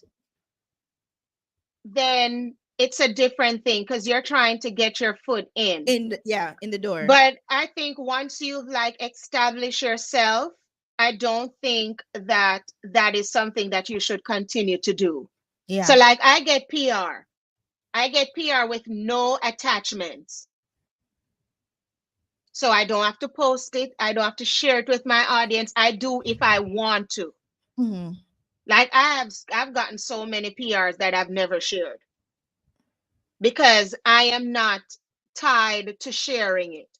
then it's a different thing because you're trying to get your foot in. In the door. But I think once you've like established yourself, I don't think that that is something that you should continue to do. So Yeah. like I get PR with no attachments. So I don't have to post it. I don't have to share it with my audience. I do if I want to. Mhm. Like I've gotten so many PRs that I've never shared because I am not tied to sharing it.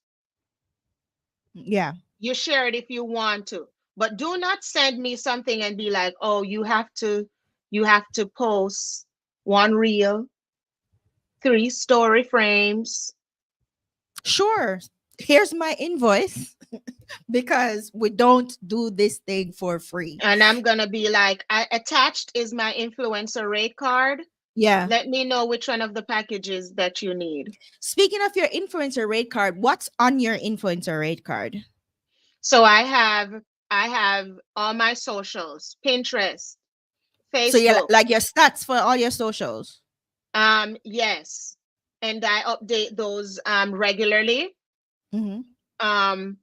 Yeah. You share it if you want to, but do not send me something and be like, "Oh, you have to post one reel, three story frames." Sure. Here's my invoice because we don't do this thing for free. And I'm going to be like, I attached is my influencer rate card. Yeah. Let me know which one of the packages that you need. Speaking of your influencer rate card, what's on your influencer rate card? So I have all my socials, Pinterest, So yeah, Facebook. like your stats for all your socials. Yes. And I update those regularly. Mm-hmm. Um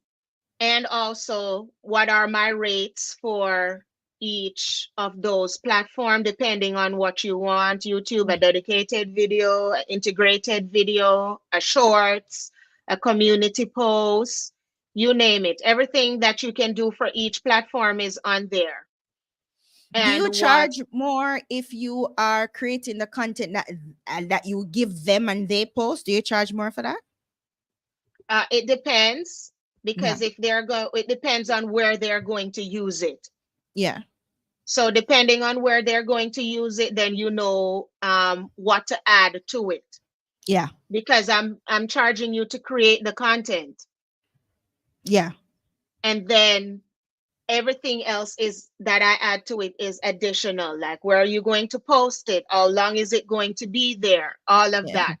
and also what are my rates for each of those platforms depending on what you want. YouTube, a dedicated video, a integrated video, a shorts, a community post, you name it. Everything that you can do for each platform is on there. Do And you what charge more if you are creating the content that you give them and they post? Do you charge more for that? it depends, Yeah. because if they're going, it depends on where they're going to use it. Yeah. So depending on where they're going to use it, then you know what to add to it. Yeah. Because I'm charging you to create the content, Yeah. and then everything else is that I add to it is additional. Like where are you going to post it? How long is it going to be there? All of Yeah. that.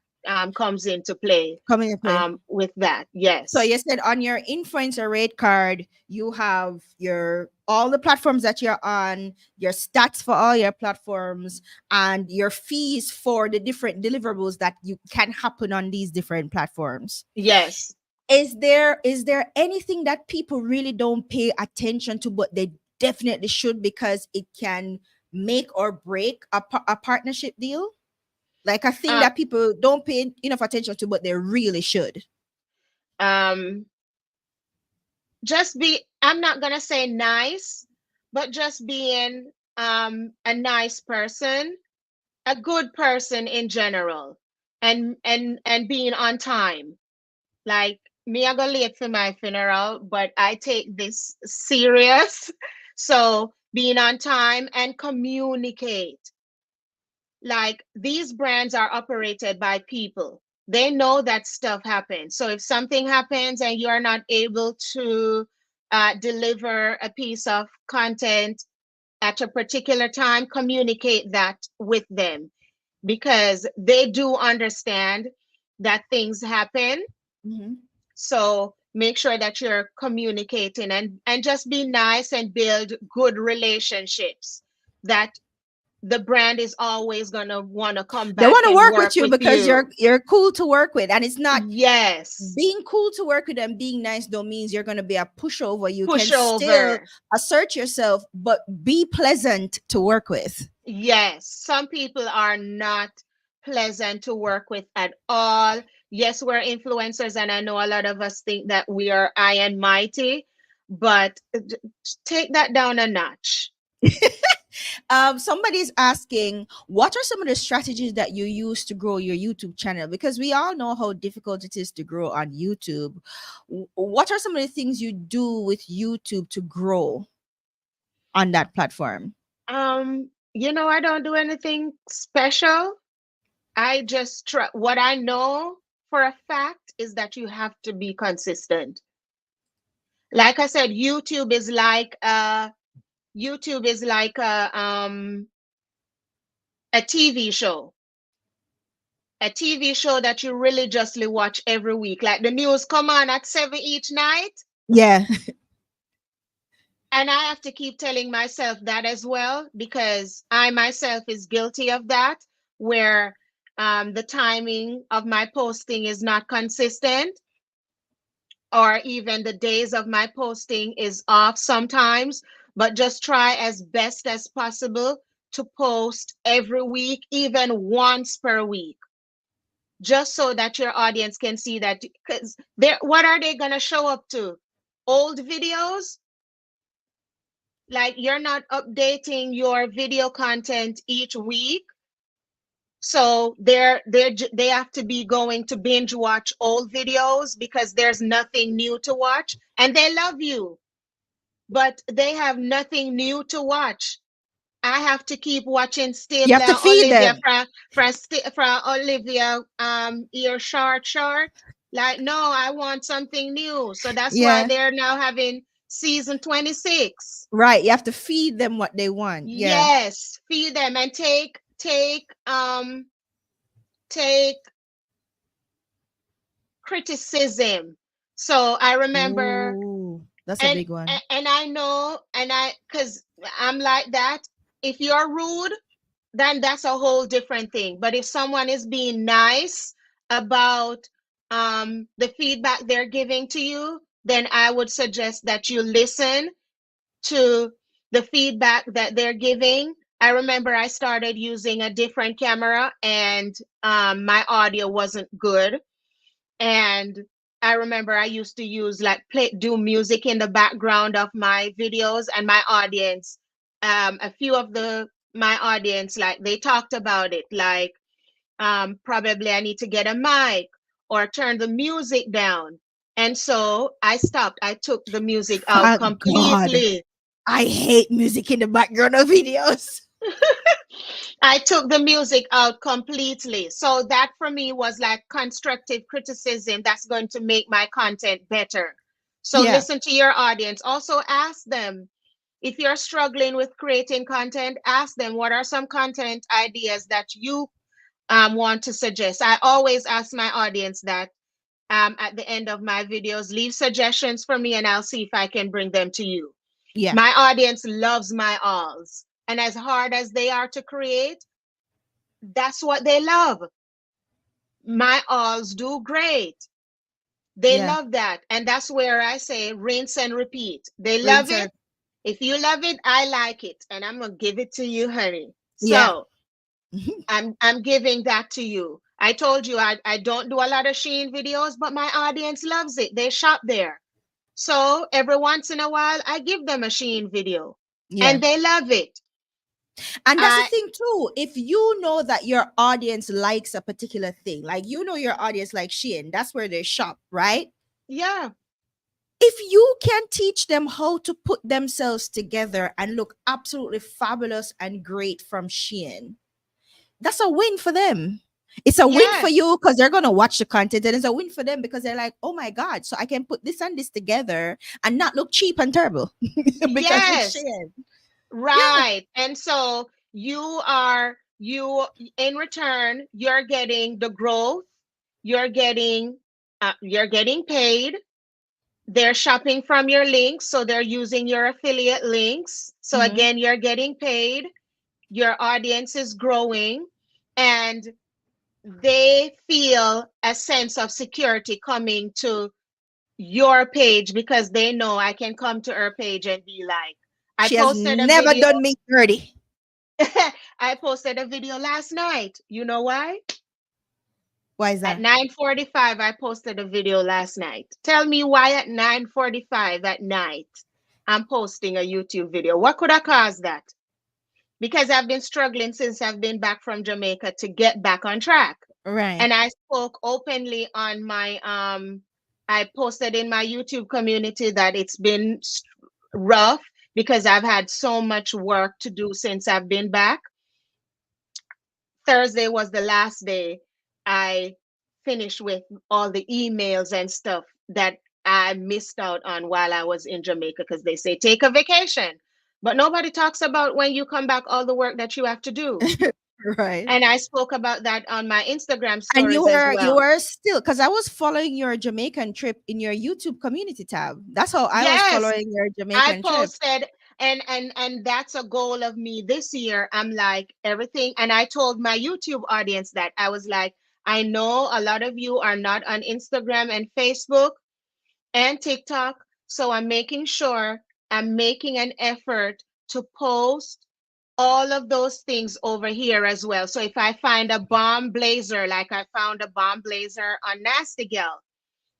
comes into play Coming into play. with that. So Yes. you said on your influencer rate card, you have your all the platforms that you're on, your stats for all your platforms, and your fees for the different deliverables that you can happen on these different platforms. Yes. Is there anything that people really don't pay attention to, but they definitely should, because it can make or break a partnership deal? Like a thing Uh, that people don't pay enough attention to, but they really should. um, just be, I'm not going to say nice, but just being a nice person, a good person in general, and being on time. Like me, I go late for my funeral, but I take this serious. So being on time and communicate. Like these brands are operated by people. They know that stuff happens. So if something happens and you are not able to deliver a piece of content at a particular time, communicate that with them, because they do understand that things happen. Mm-hmm. So make sure that you're communicating, and just be nice and build good relationships, that the brand is always going to want to come They back want to and work work with you with because you. you're cool to work with, and it's not Yes. being cool to work with and being nice don't means you're going to be a pushover. You can still Pushover. assert yourself, but be pleasant to work with. Yes. Some people are not pleasant to work with at all. Yes, we're influencers, and I know a lot of us think that we are high and mighty, but take that down a notch. Somebody's asking, what are some of the strategies that you use to grow your YouTube channel? Because we all know how difficult it is to grow on YouTube. What are some of the things you do with YouTube to grow on that platform? I don't do anything special. I just try. What I know for a fact is that you have to be consistent. Like I said, YouTube is like a TV show. A TV show that you religiously watch every week. Like the news come on at 7 each night, Yeah. and I have to keep telling myself that as well, because I myself is guilty of that, where the timing of my posting is not consistent, or even the days of my posting is off sometimes. But just try as best as possible to post every week, even once per week, just so that your audience can see that. Because what are they going to show up to? Old videos? Like you're not updating your video content each week, so they have to be going to binge watch old videos because there's nothing new to watch, and they love you, but they have nothing new to watch. I have to keep watching You have to Stabler feed Olivia them. from Olivia ear short. Like, no, I want something new. So that's why Yeah. they're now having season 26. Right. You have to feed them what they want. Yeah. Yes, feed them and take criticism. So I remember, Ooh, that's a and big one. and I know, and I because I'm like that. If you're rude, then that's a whole different thing. But if someone is being nice about the feedback they're giving to you, then I would suggest that you listen to the feedback that they're giving. I remember I started using a different camera, and my audio wasn't good. And I remember I used to use like do music in the background of my videos, and my audience, a few of the my audience, like they talked about it, like probably I need to get a mic or turn the music down. And so I stopped. I took the music out Thank God. completely. I hate music in the background of videos. I took the music out completely. So that for me was like constructive criticism that's going to make my content better. So Yeah. listen to your audience. Also ask them, if you're struggling with creating content, ask them what are some content ideas that you want to suggest. I always ask my audience that at the end of my videos, leave suggestions for me and I'll see if I can bring them to you. Yeah. My audience loves my alls. And as hard as they are to create, that's what they love. My alls do great. They Yeah. love that. And that's where I say rinse and repeat. They love Rinse. it. If you love it, I like it. And I'm gonna give it to you, honey. Yeah. So I'm giving that to you. I told you I don't do a lot of Shein videos, but my audience loves it. They shop there. So every once in a while, I give them a Shein video Yeah. and they love it. And that's the I thing too. If you know that your audience likes a particular thing, like you know your audience like Shein, that's where they shop, right? Yeah, If you can teach them how to put themselves together and look absolutely fabulous and great from Shein, that's a win for them. It's a win for yes, you because they're gonna watch the content, and it's a win for them because they're like, oh my god, so I can put this and this together and not look cheap and terrible because it's yes, Shein. Yeah, right. And so you in return, you're getting the growth, you're getting paid. They're shopping from your links, so they're using your affiliate links. So hmm, again, you're getting paid, your audience is growing, and they feel a sense of security coming to your page because they know I can come to her page and be like, I she has posted a never video. done me dirty. I posted a video last night. You know why? Why is At that? 9:45, I posted a video last night. Tell me why at 9:45 at night I'm posting a YouTube video. What could have caused that? Because I've been struggling since I've been back from Jamaica to get back on track. Right. And I spoke openly on my I posted in my YouTube community that it's been rough because I've had so much work to do since I've been back. Thursday was the last day I finished with all the emails and stuff that I missed out on while I was in Jamaica because they say take a vacation. But nobody talks about when you come back, all the work that you have to do. Right. And I spoke about that on my Instagram And you stories as were you well. were still, because I was following your Jamaican trip in your YouTube community tab. That's how I was Yes, following your I Jamaican trip. posted, and that's a goal of me this year. I'm like everything, and I told my YouTube audience that I was like, I know a lot of you are not on Instagram and Facebook and TikTok, so I'm making sure I'm making an effort to post all of those things over here as well. So if I find a bomb blazer, like I found a bomb blazer on Nasty Gal,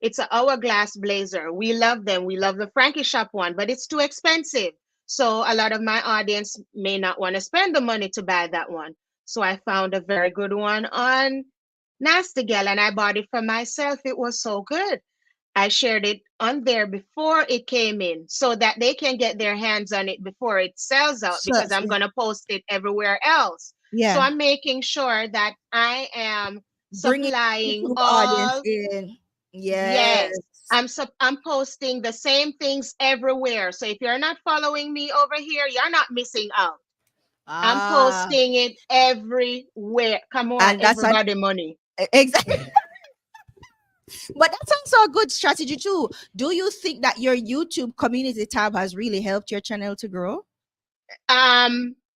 it's an hourglass blazer. We love them. We love the Frankie Shop one, but it's too expensive. So a lot of my audience may not want to spend the money to buy that one. So I found a very good one on Nasty Gal and I bought it for myself. It was so good. I shared it on there before it came in so that they can get their hands on it before it sells out So because I'm going to post it everywhere else. So yeah, I'm making sure that I am bringing supplying YouTube audience all. in. Yes, Yes. I'm posting the same things everywhere. So if you're not following me over here, you're not missing out. I'm Ah, posting it everywhere. Come on, and that's a everybody money. exactly. But that's also a good strategy too. Do you think that your YouTube community tab has really helped your channel to grow?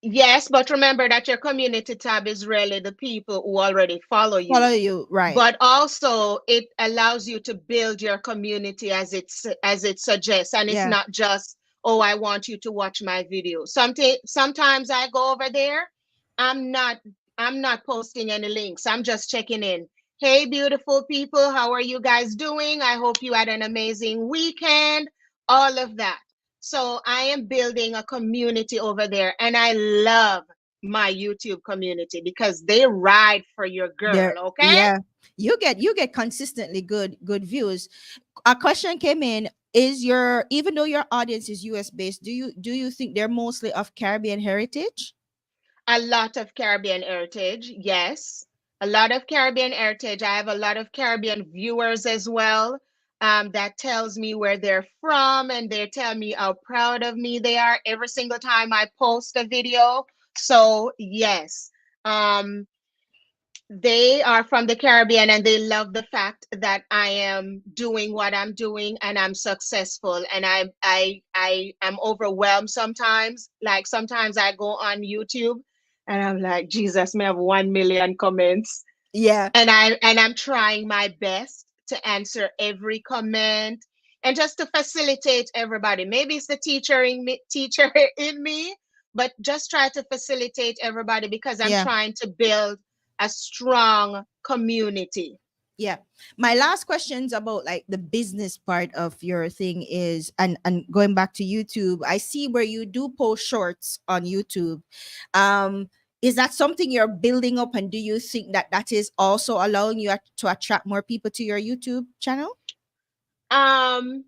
Yes, but remember that your community tab is really the people who already follow Follow you. you, right? But also it allows you to build your community as it suggests. And it's Yeah. not just, oh, I want you to watch my video. Sometimes I go over there, I'm not I'm not posting any links. I'm just checking in. Hey, beautiful people, how are you guys doing? I hope you had an amazing weekend. All of that. So I am building a community over there, and I love my YouTube community because they ride for your girl, There, okay? yeah. You get consistently good views. A question came in: is your, even though your audience is US based, do you think they're mostly of Caribbean heritage? A lot of Caribbean heritage, yes. A lot of Caribbean heritage. I have a lot of Caribbean viewers as well. That tells me where they're from and they tell me how proud of me they are every single time I post a video. So yes. Um, They are from the Caribbean and they love the fact that I am doing what I'm doing and I'm successful, and I am overwhelmed sometimes. Like sometimes I go on YouTube and I'm like, Jesus, may have 1 million comments, Yeah. and I'm trying my best to answer every comment and just to facilitate everybody. Maybe it's the teacher in me, but just try to facilitate everybody because I'm Yeah. trying to build a strong community. Yeah. My last questions about like the business part of your thing is, and going back to YouTube, I see where you do post shorts on YouTube. Is that something you're building up, and do you think that that is also allowing you to attract more people to your YouTube channel? um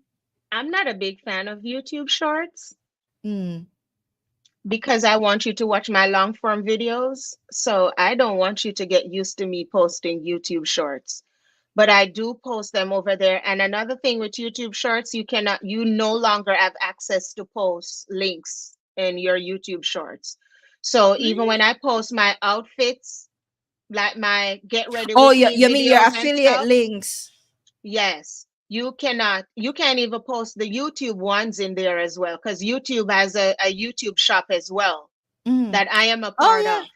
I'm not a big fan of YouTube shorts Mm. because I want you to watch my long form videos, so I don't want you to get used to me posting YouTube shorts, but I do post them over there. And another thing with YouTube shorts, you no longer have access to post links in your YouTube shorts. So even when Really? I post my outfits, like my get ready Oh, with you, me you mean your videos and affiliate stuff, links? yes, you can't even post the YouTube ones in there as well, because YouTube has a YouTube shop as well Mm. that I am a Oh, part yeah. of.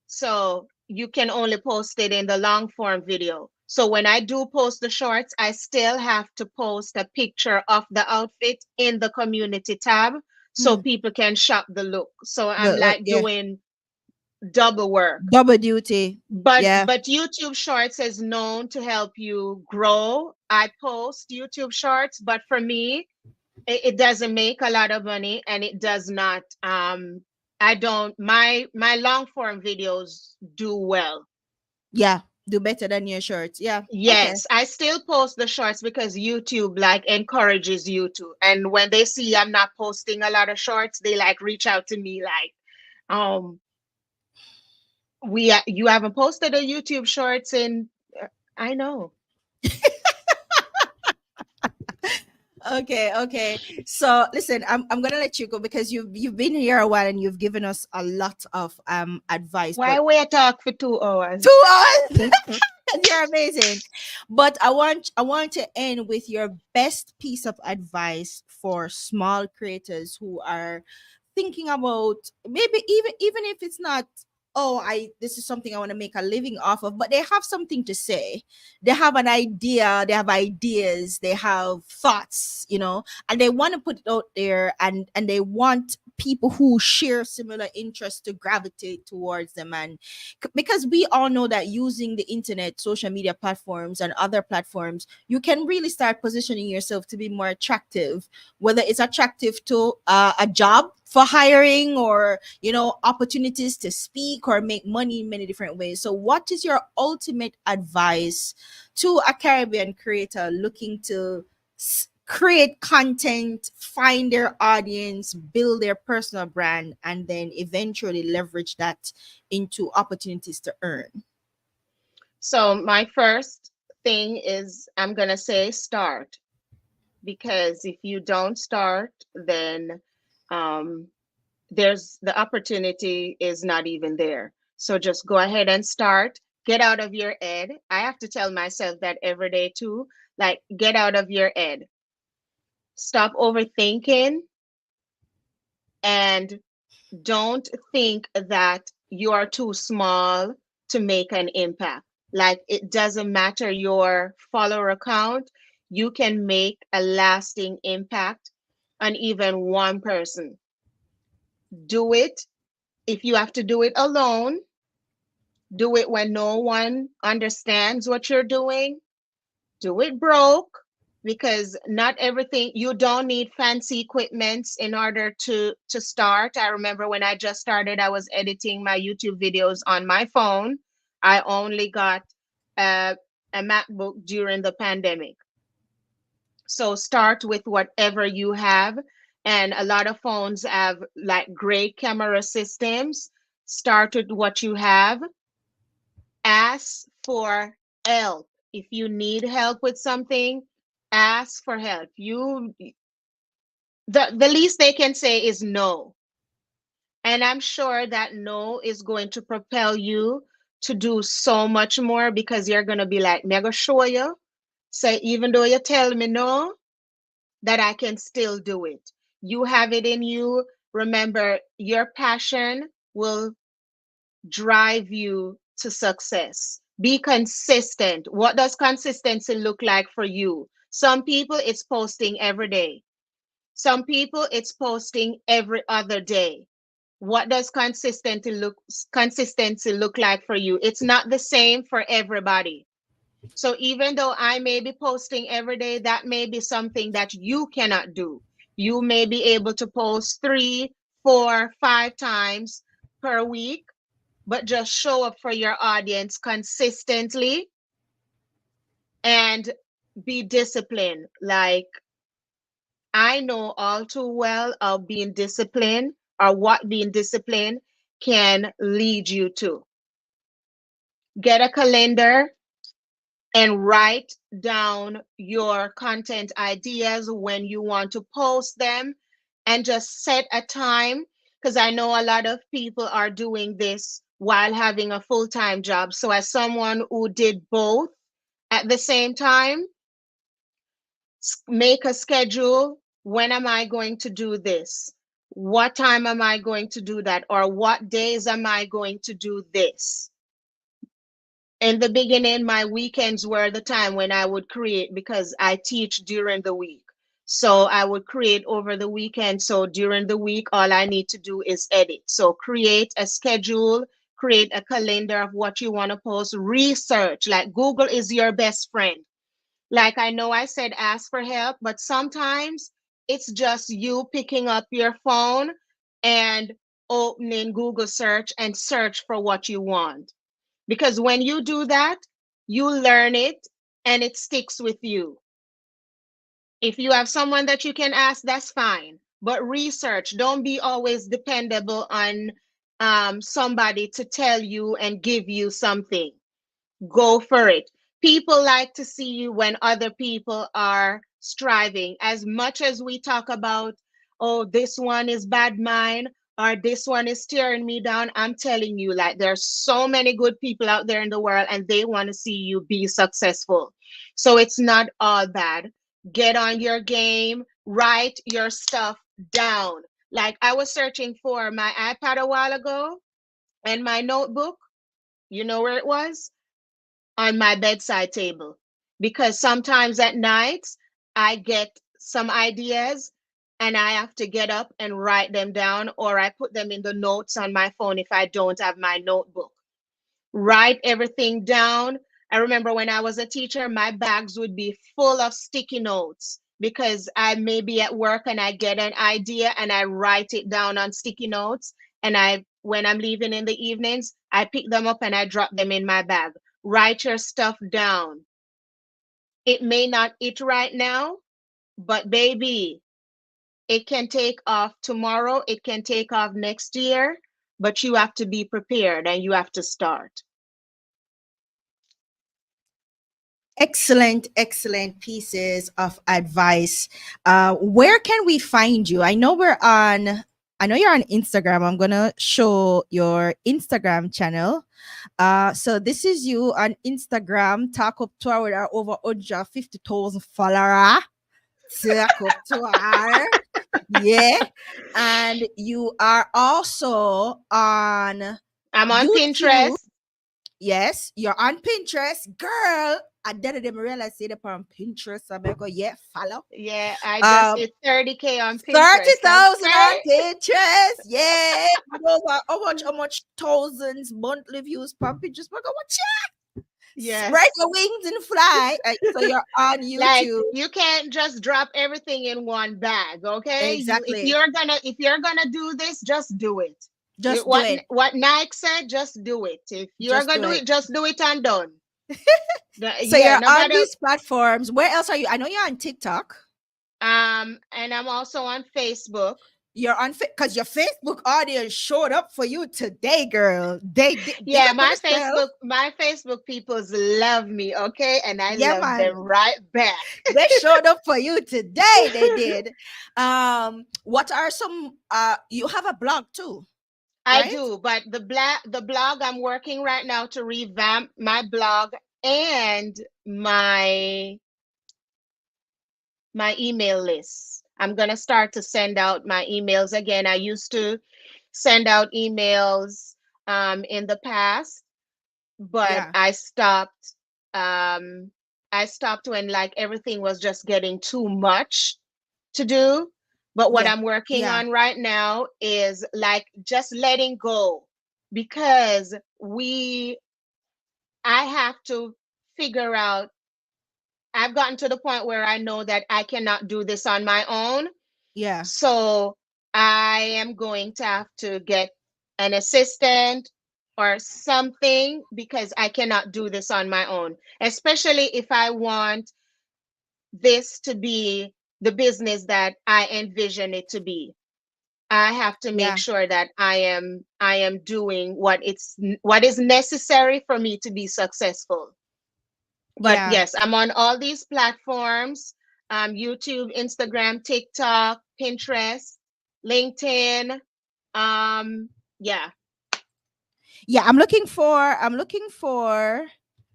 So you can only post it in the long form video. So when I do post the shorts, I still have to post a picture of the outfit in the community tab so Mm. people can shop the look. So I'm like Yeah. doing double work. Double duty. But Yeah. but YouTube Shorts is known to help you grow. I post YouTube Shorts, but for me, it doesn't make a lot of money, and it does not I don't my long form videos do well. Yeah. Do better than your shorts. Yeah. Okay. Yes, I still post the shorts because YouTube like encourages you to. And when they see I'm not posting a lot of shorts, they like reach out to me like, um, you haven't posted a YouTube shorts in I know. Okay, okay. So listen, I'm gonna let you go because you've been here a while and you've given us a lot of advice. Why But we talk for 2 hours? 2 hours, you're amazing. But I want to end with your best piece of advice for small creators who are thinking about, maybe even if it's not, oh, I this is something I want to make a living off of, but they have something to say. They have an idea, they have ideas, they have thoughts, and they want to put it out there, and they want people who share similar interests to gravitate towards them. And because we all know that using the internet, social media platforms, and other platforms, you can really start positioning yourself to be more attractive, whether it's attractive to a job for hiring, or opportunities to speak or make money in many different ways. So what is your ultimate advice to a Caribbean creator looking to create content, find their audience, build their personal brand, and then eventually leverage that into opportunities to earn? So my first thing is I'm gonna say start, because if you don't start, then um, there's the opportunity is not even there. So just go ahead and start. Get out of your head. I have to tell myself that every day too. Like, get out of your head. Stop overthinking, and don't think that you are too small to make an impact. Like, it doesn't matter your follower count, you can make a lasting impact on even one person. Do it. If you have to do it alone, do it when no one understands what you're doing. Do it broke, because not everything, you don't need fancy equipments in order to start. I remember when I just started, I was editing my YouTube videos on my phone. I only got a, a MacBook during the pandemic. So start with whatever you have, and a lot of phones have like great camera systems. Start with what you have. Ask for help. If you need help with something, ask for help. The least they can say is no. And I'm sure that no is going to propel you to do so much more because you're going to be like, mega show you. So even though you tell me no, that I can still do it. You have it in you. Remember, your passion will drive you to success. Be consistent. What does consistency look like for you? Some people, it's posting every day. Some people, it's posting every other day. What does consistency look like for you? It's not the same for everybody. So even though I may be posting every day, that may be something that you cannot do. You may be able to post 3, 4, 5 times per week, but just show up for your audience consistently and be disciplined. Like, I know all too well of being disciplined or what being disciplined can lead you to. Get a calendar and write down your content ideas when you want to post them, and just set a time, because I know a lot of people are doing this while having a full-time job. So as someone who did both at the same time, make a schedule. When am I going to do this? What time am I going to do that? Or what days am I going to do this? In the beginning, my weekends were the time when I would create, because I teach during the week. So I would create over the weekend. So during the week, all I need to do is edit. So create a schedule, create a calendar of what you want to post, research. Like, Google is your best friend. Like, I know I said ask for help, but sometimes it's just you picking up your phone and opening Google search and search for what you want. Because when you do that, you learn it and it sticks with you. If you have someone that you can ask, that's fine. But research, don't be always dependable on somebody to tell you and give you something. Go for it. People like to see you when other people are striving. As much as we talk about, oh, this one is bad mind or this one is tearing me down, I'm telling you, like, there's so many good people out there in the world and they want to see you be successful. So it's not all bad. Get on your game, write your stuff down. Like, I was searching for my iPad a while ago and my notebook. You know where it was? On my bedside table, because sometimes at night I get some ideas and I have to get up and write them down, or I put them in the notes on my phone if I don't have my notebook. Write everything down. I remember when I was a teacher, my bags would be full of sticky notes because I may be at work and I get an idea and I write it down on sticky notes. And when I'm leaving in the evenings, I pick them up and I drop them in my bag. Write your stuff down. It may not eat right now, but baby, it can take off tomorrow. It can take off next year, but you have to be prepared and you have to start. Excellent, excellent pieces of advice. Where can we find you? I know you're on Instagram. I'm gonna show your Instagram channel. So this is you on Instagram. Talk up to her with our over 150,000 follower. Talk up to her. Yeah. And you are also on I'm on YouTube. Pinterest. Yes, you're on Pinterest, girl. I didn't realize it on Pinterest. I'm gonna go, yeah, follow. Yeah, I just Um, hit 30K on Pinterest. 30,000 on Okay. Pinterest. Yeah, you know what? How much thousands monthly views per Pinterest? I'm gonna watch it. Spread Yes. your wings and fly. So you're on Like, YouTube. you can't just drop everything in one bag, okay? You if Exactly. you're gonna do this, just do it. Just do What it. Nike said, just do it. If you're Just gonna do do it. it, just do it and done. So Yeah, you're no on matter. these platforms. Where else are you? I know you're on TikTok. And I'm also on Facebook. You're on because your Facebook audience showed up for you today, girl. They did big Yeah, up on my yourself. Facebook peoples love me, okay? And I Yeah, love them man. right back. They showed up for you today. They did. What are some you have a blog too? I right? do, but the blog I'm working right now to revamp my blog and my my email list. I'm going to start to send out my emails again. I used to send out emails in the past, but Yeah, um I stopped when like everything was just getting too much to do. But what yeah, I'm working yeah, on right now is like just letting go, because we I have to figure out, I've gotten to the point where I know that I cannot do this on my own. yeah, So I am going to have to get an assistant or something, because I cannot do this on my own, especially if I want this to be the business that I envision it to be. I have to make yeah, sure that I am doing what is necessary for me to be successful. But yeah. yes, I'm on all these platforms, YouTube, Instagram, TikTok, Pinterest, LinkedIn. Yeah. Yeah, I'm looking for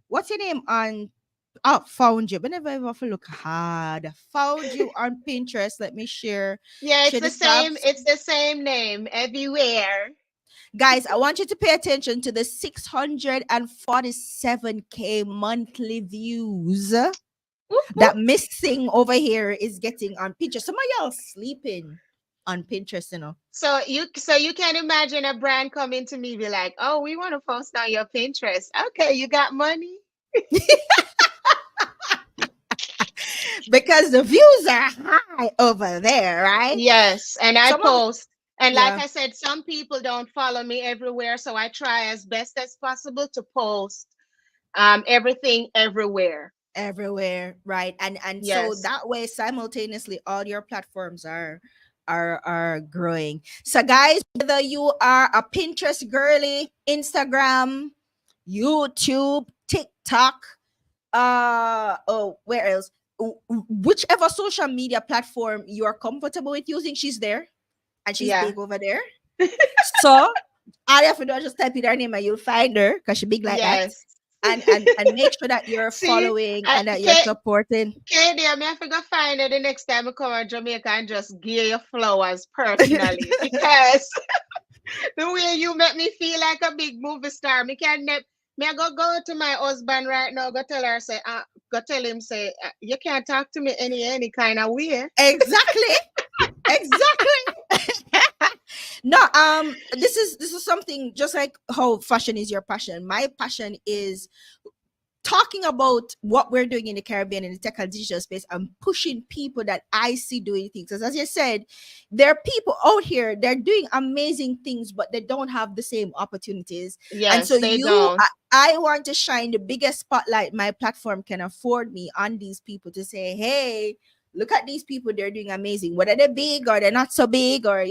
what's your name on found you. But never ever have to look hard. Found you on Pinterest. Let me Yeah, share this tab. it's the same name everywhere. Guys, I want you to pay attention to the 647K monthly views Whoop, that whoop. Miss Sing over here is getting on Pinterest. Some of y'all sleeping on Pinterest, you know. So you can imagine a brand coming to me be like, "Oh, we want to post on your Pinterest." Okay, you got money? Because the views are high over there, right? Yes, and I Some of post. And like yeah, I said, some people don't follow me everywhere, so I try as best as possible to post everything everywhere. everywhere, right? And so Yes. that way simultaneously all your platforms are growing. So guys, whether you are a Pinterest girly, Instagram, YouTube, TikTok, oh, where else? Whichever social media platform you are comfortable with using, she's there and she's Yeah. big over there. So all you have to do is just type in her name and you'll find her because she's big like that. Yes. And make sure that you're See, following and that you're supporting. Katie, I'm have to go find it the next time I come to Jamaica and just give you flowers personally, because the way you make me feel like a big movie star, me can me I go to my husband right now, go tell her say, go tell him say, you can't talk to me any kind of way. Exactly. Exactly. No, this is something just like how fashion is your passion. My passion is talking about what we're doing in the Caribbean in the tech and digital space and pushing people that I see doing things. As you said, there are people out here, they're doing amazing things, but they don't have the same opportunities. And so Yes, they don't. I want to shine the biggest spotlight my platform can afford me on these people to say, hey, look at these people, they're doing amazing. Whether they're big or they're not so big, or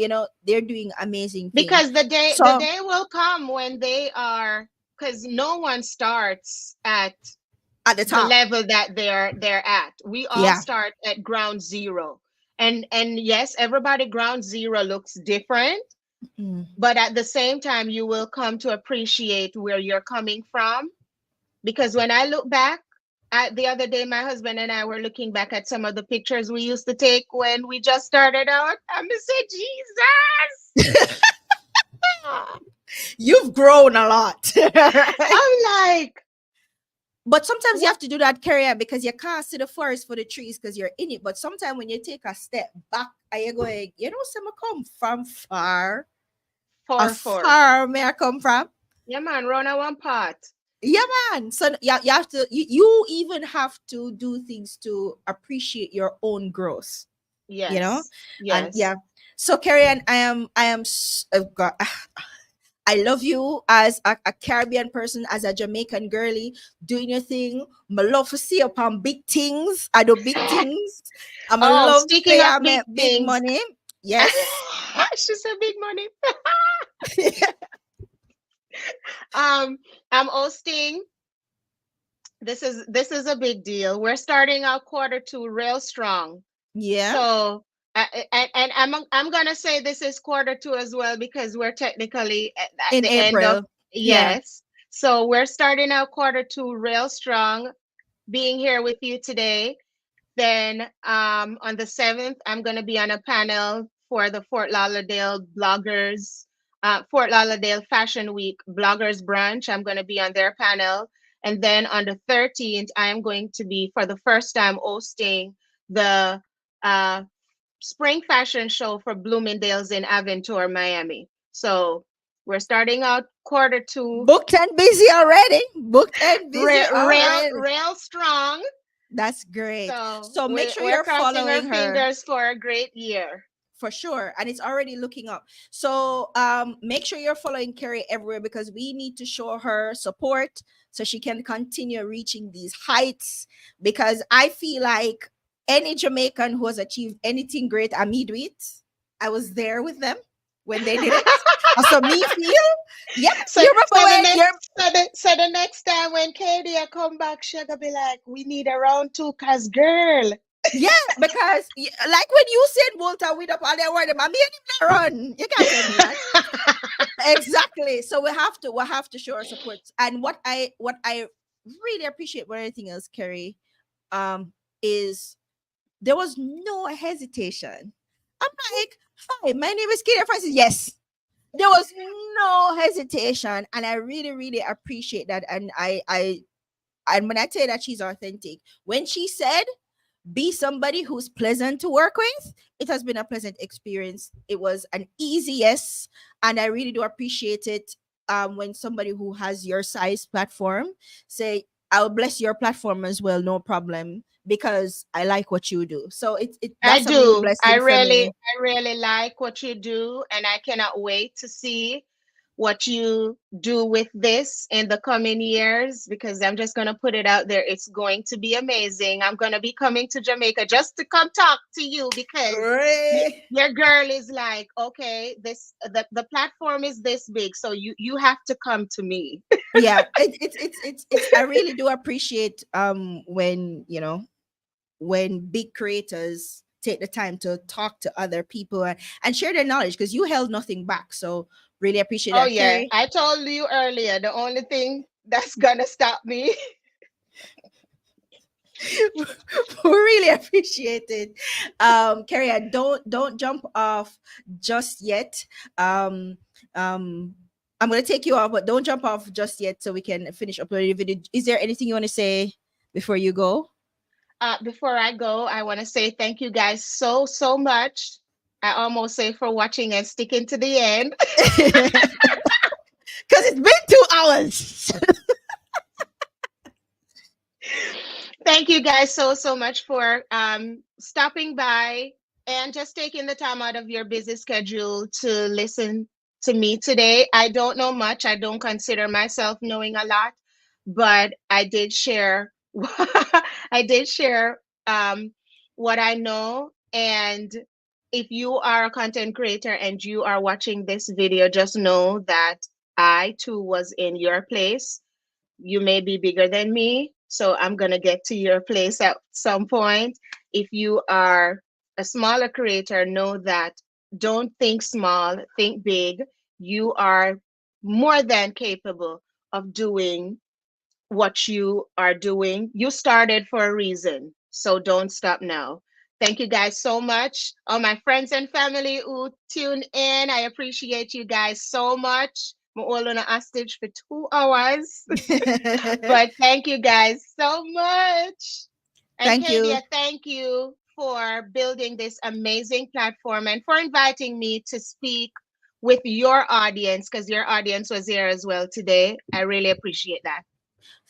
they're doing amazing things. Because the So day will come when they are, because no one starts at at the the top. level that they're at. We all Yeah. start at ground zero. And yes, everybody ground zero looks different, Mm. but at the same time you will come to appreciate where you're coming from. Because when I look back, the other day my husband and I were looking back at some of the pictures we used to take when we just started out, and I said, Jesus. You've grown a lot. I'm like, But sometimes you what? have to do that career because you can't see the forest for the trees because you're in it. But sometimes when you take a step back and you're going, some come from far. A 4-4. far may I come from? Yeah, man, run at one part. Yeah, man. So you have to, you even have to do things to appreciate your own growth, you know? Yes, And yes. yeah. So Carrie, God, I love you as a Caribbean person, as a Jamaican girly, doing your thing. I love to see upon big things. I do big things. I'm a Oh, love speaking say of I big make big things, money. Yes. she said big money. Um, I'm hosting. This is a big deal. We're starting our quarter two real strong. Yeah. So And I'm gonna say this is quarter two as well because we're technically at In the end of, April. Yeah. yes. So we're starting out quarter two real strong, being here with you today. Then on the 7th, I'm going to be on a panel for the Fort Lauderdale Fashion Week Bloggers Brunch. I'm going to be on their panel. And then on the 13th, I am going to be, for the first time, hosting the uh, spring fashion show for Bloomingdale's in Aventura, Miami. So we're starting out quarter two Booked and busy already. Booked and busy already. real strong. That's great. So So make sure we're you're crossing our following her fingers for a great year. for sure. And it's already looking up. So make sure you're following Kerry everywhere because we need to show her support so she can continue reaching these heights. Because I feel like any Jamaican who has achieved anything great, I meet with. I was there with them when they did it. So me feel, yep. So You remember so the when next you're so the next time when Katie come back, she gonna be like, we need a round two, cause girl. yeah, because like when you said Walter with up all their word, I mean him run. You can't tell me that. Exactly. So we have to show our support. And what I really appreciate more than anything else, Kerry, is there was no hesitation. I'm like, hi, my name is Katie Francis. Yes. There was no hesitation. And I really, really appreciate that. And and when I tell you that she's authentic, when she said be somebody who's pleasant to work with, it has been a pleasant experience. It was an easy yes, and I really do appreciate it. When somebody who has your size platform say, "I'll bless your platform as well, no problem," because I like what you do. So it I that's a real do. blessing for me. I really like what you do, and I cannot wait to see what you do with this in the coming years because I'm just going to put it out there. It's going to be amazing. I'm going to be coming to Jamaica just to come talk to you because Right. your girl is like, okay, the platform is this big, so you have to come to me. Yeah, it's I really do appreciate when when big creators take the time to talk to other people and share their knowledge because you held nothing back. So really appreciate Oh that, yeah, Kerry. I told you earlier, the only thing that's going to stop me. We really appreciate it. Kerry, and don't jump off just yet. Um, I'm gonna take you off, but don't jump off just yet so we can finish uploading the video. Is there anything you want to say before you go? Before I go, I want to say thank you guys so much. I almost say for watching and sticking to the end. Because it's been 2 hours. Thank you guys so much for stopping by and just taking the time out of your busy schedule to listen to me today. I don't know much. I don't consider myself knowing a lot, but I did share I did share what I know. And if you are a content creator and you are watching this video, just know that I too was in your place. You may be bigger than me, so I'm going to get to your place at some point. If you are a smaller creator, know that don't think small, think big. You are more than capable of doing what you are doing. You started for a reason, so don't stop now. Thank you guys so much. All my friends and family who tune in, I appreciate you guys so much. I'm all on a hostage for 2 hours. But thank you guys so much. And Thank Katie, you. I thank you for building this amazing platform and for inviting me to speak with your audience because your audience was here as well today. I really appreciate that.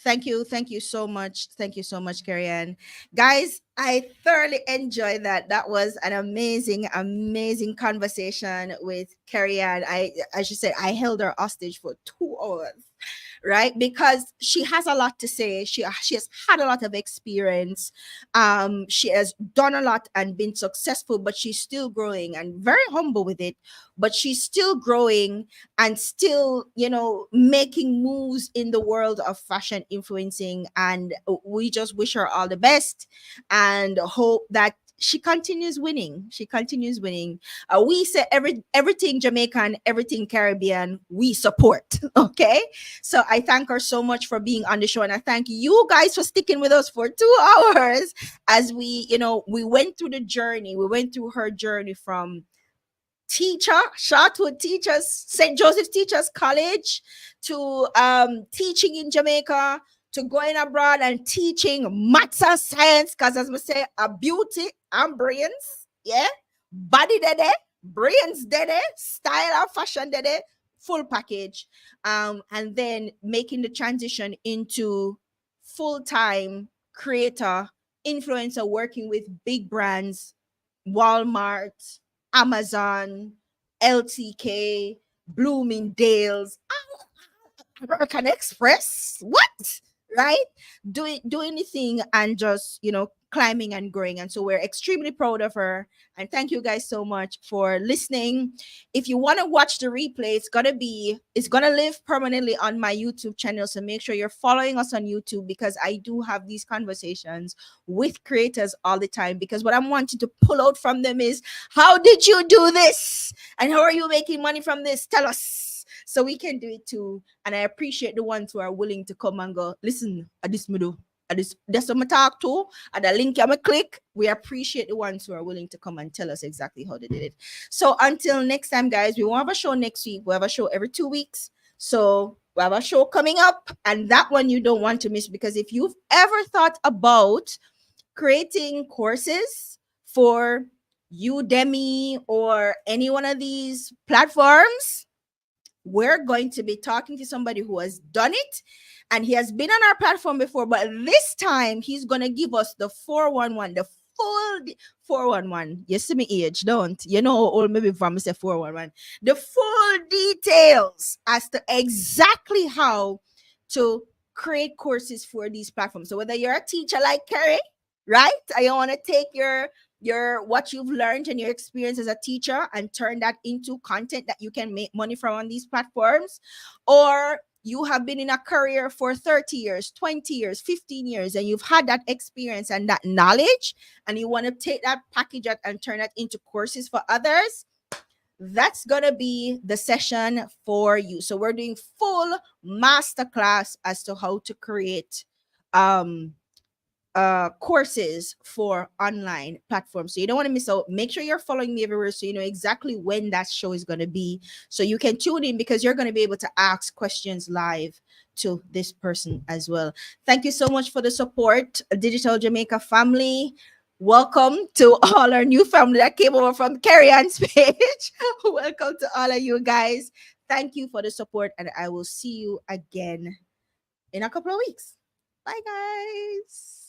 Thank you. Thank you so much. Thank you so much, Carrie Ann. Guys, I thoroughly enjoyed that. That was an amazing, amazing conversation with Carrie Ann. As you said, I held her hostage for 2 hours, right? Because she has a lot to say. She has had a lot of experience. She has done a lot and been successful, but she's still growing and very humble with it. But she's still growing and still, making moves in the world of fashion influencing. And we just wish her all the best and hope that she continues winning. She continues winning. We say everything Jamaican, everything Caribbean, we support. Okay. So I thank her so much for being on the show. And I thank you guys for sticking with us for 2 hours as we went through the journey. We went through her journey from teacher, Chartwood Teachers, St. Joseph Teachers College, to teaching in Jamaica, to going abroad and teaching maths and science. Because as we say, a beauty and brains, yeah, body dede, brains dede, style and fashion dede, full package. And then making the transition into full time creator, influencer, working with big brands, Walmart, Amazon, LTK, Bloomingdale's, American Express. What? Right? Do anything and just, climbing and growing. And so we're extremely proud of her. And thank you guys so much for listening. If you want to watch the replay, it's gonna live permanently on my YouTube channel. So make sure you're following us on YouTube, because I do have these conversations with creators all the time. Because what I'm wanting to pull out from them is, how did you do this? And how are you making money from this? Tell us, so we can do it too. And I appreciate the ones who are willing to come and go, listen, at this middle, at this, that's what I talk to, at the link I'm click. We appreciate the ones who are willing to come and tell us exactly how they did it. So until next time, guys, we won't have a show next week. We'll have a show every 2 weeks. So we have a show coming up, and that one you don't want to miss, because if you've ever thought about creating courses for Udemy or any one of these platforms, we're going to be talking to somebody who has done it, and he has been on our platform before, but this time he's going to give us the 411, the full 411. You see me age, don't you know how old maybe from say 411, the full details as to exactly how to create courses for these platforms. So whether you're a teacher like Kerry, right, and you want to take your what you've learned and your experience as a teacher and turn that into content that you can make money from on these platforms, or you have been in a career for 30 years, 20 years, 15 years, and you've had that experience and that knowledge, and you want to take that package out and turn it into courses for others, that's gonna be the session for you. So we're doing full masterclass as to how to create um courses for online platforms. So you don't want to miss out. Make sure you're following me everywhere so you know exactly when that show is going to be. So you can tune in, because you're going to be able to ask questions live to this person as well. Thank you so much for the support, Digital Jamaica family. Welcome to all our new family that came over from Kerry Ann's page. Welcome to all of you guys. Thank you for the support, and I will see you again in a couple of weeks. Bye, guys.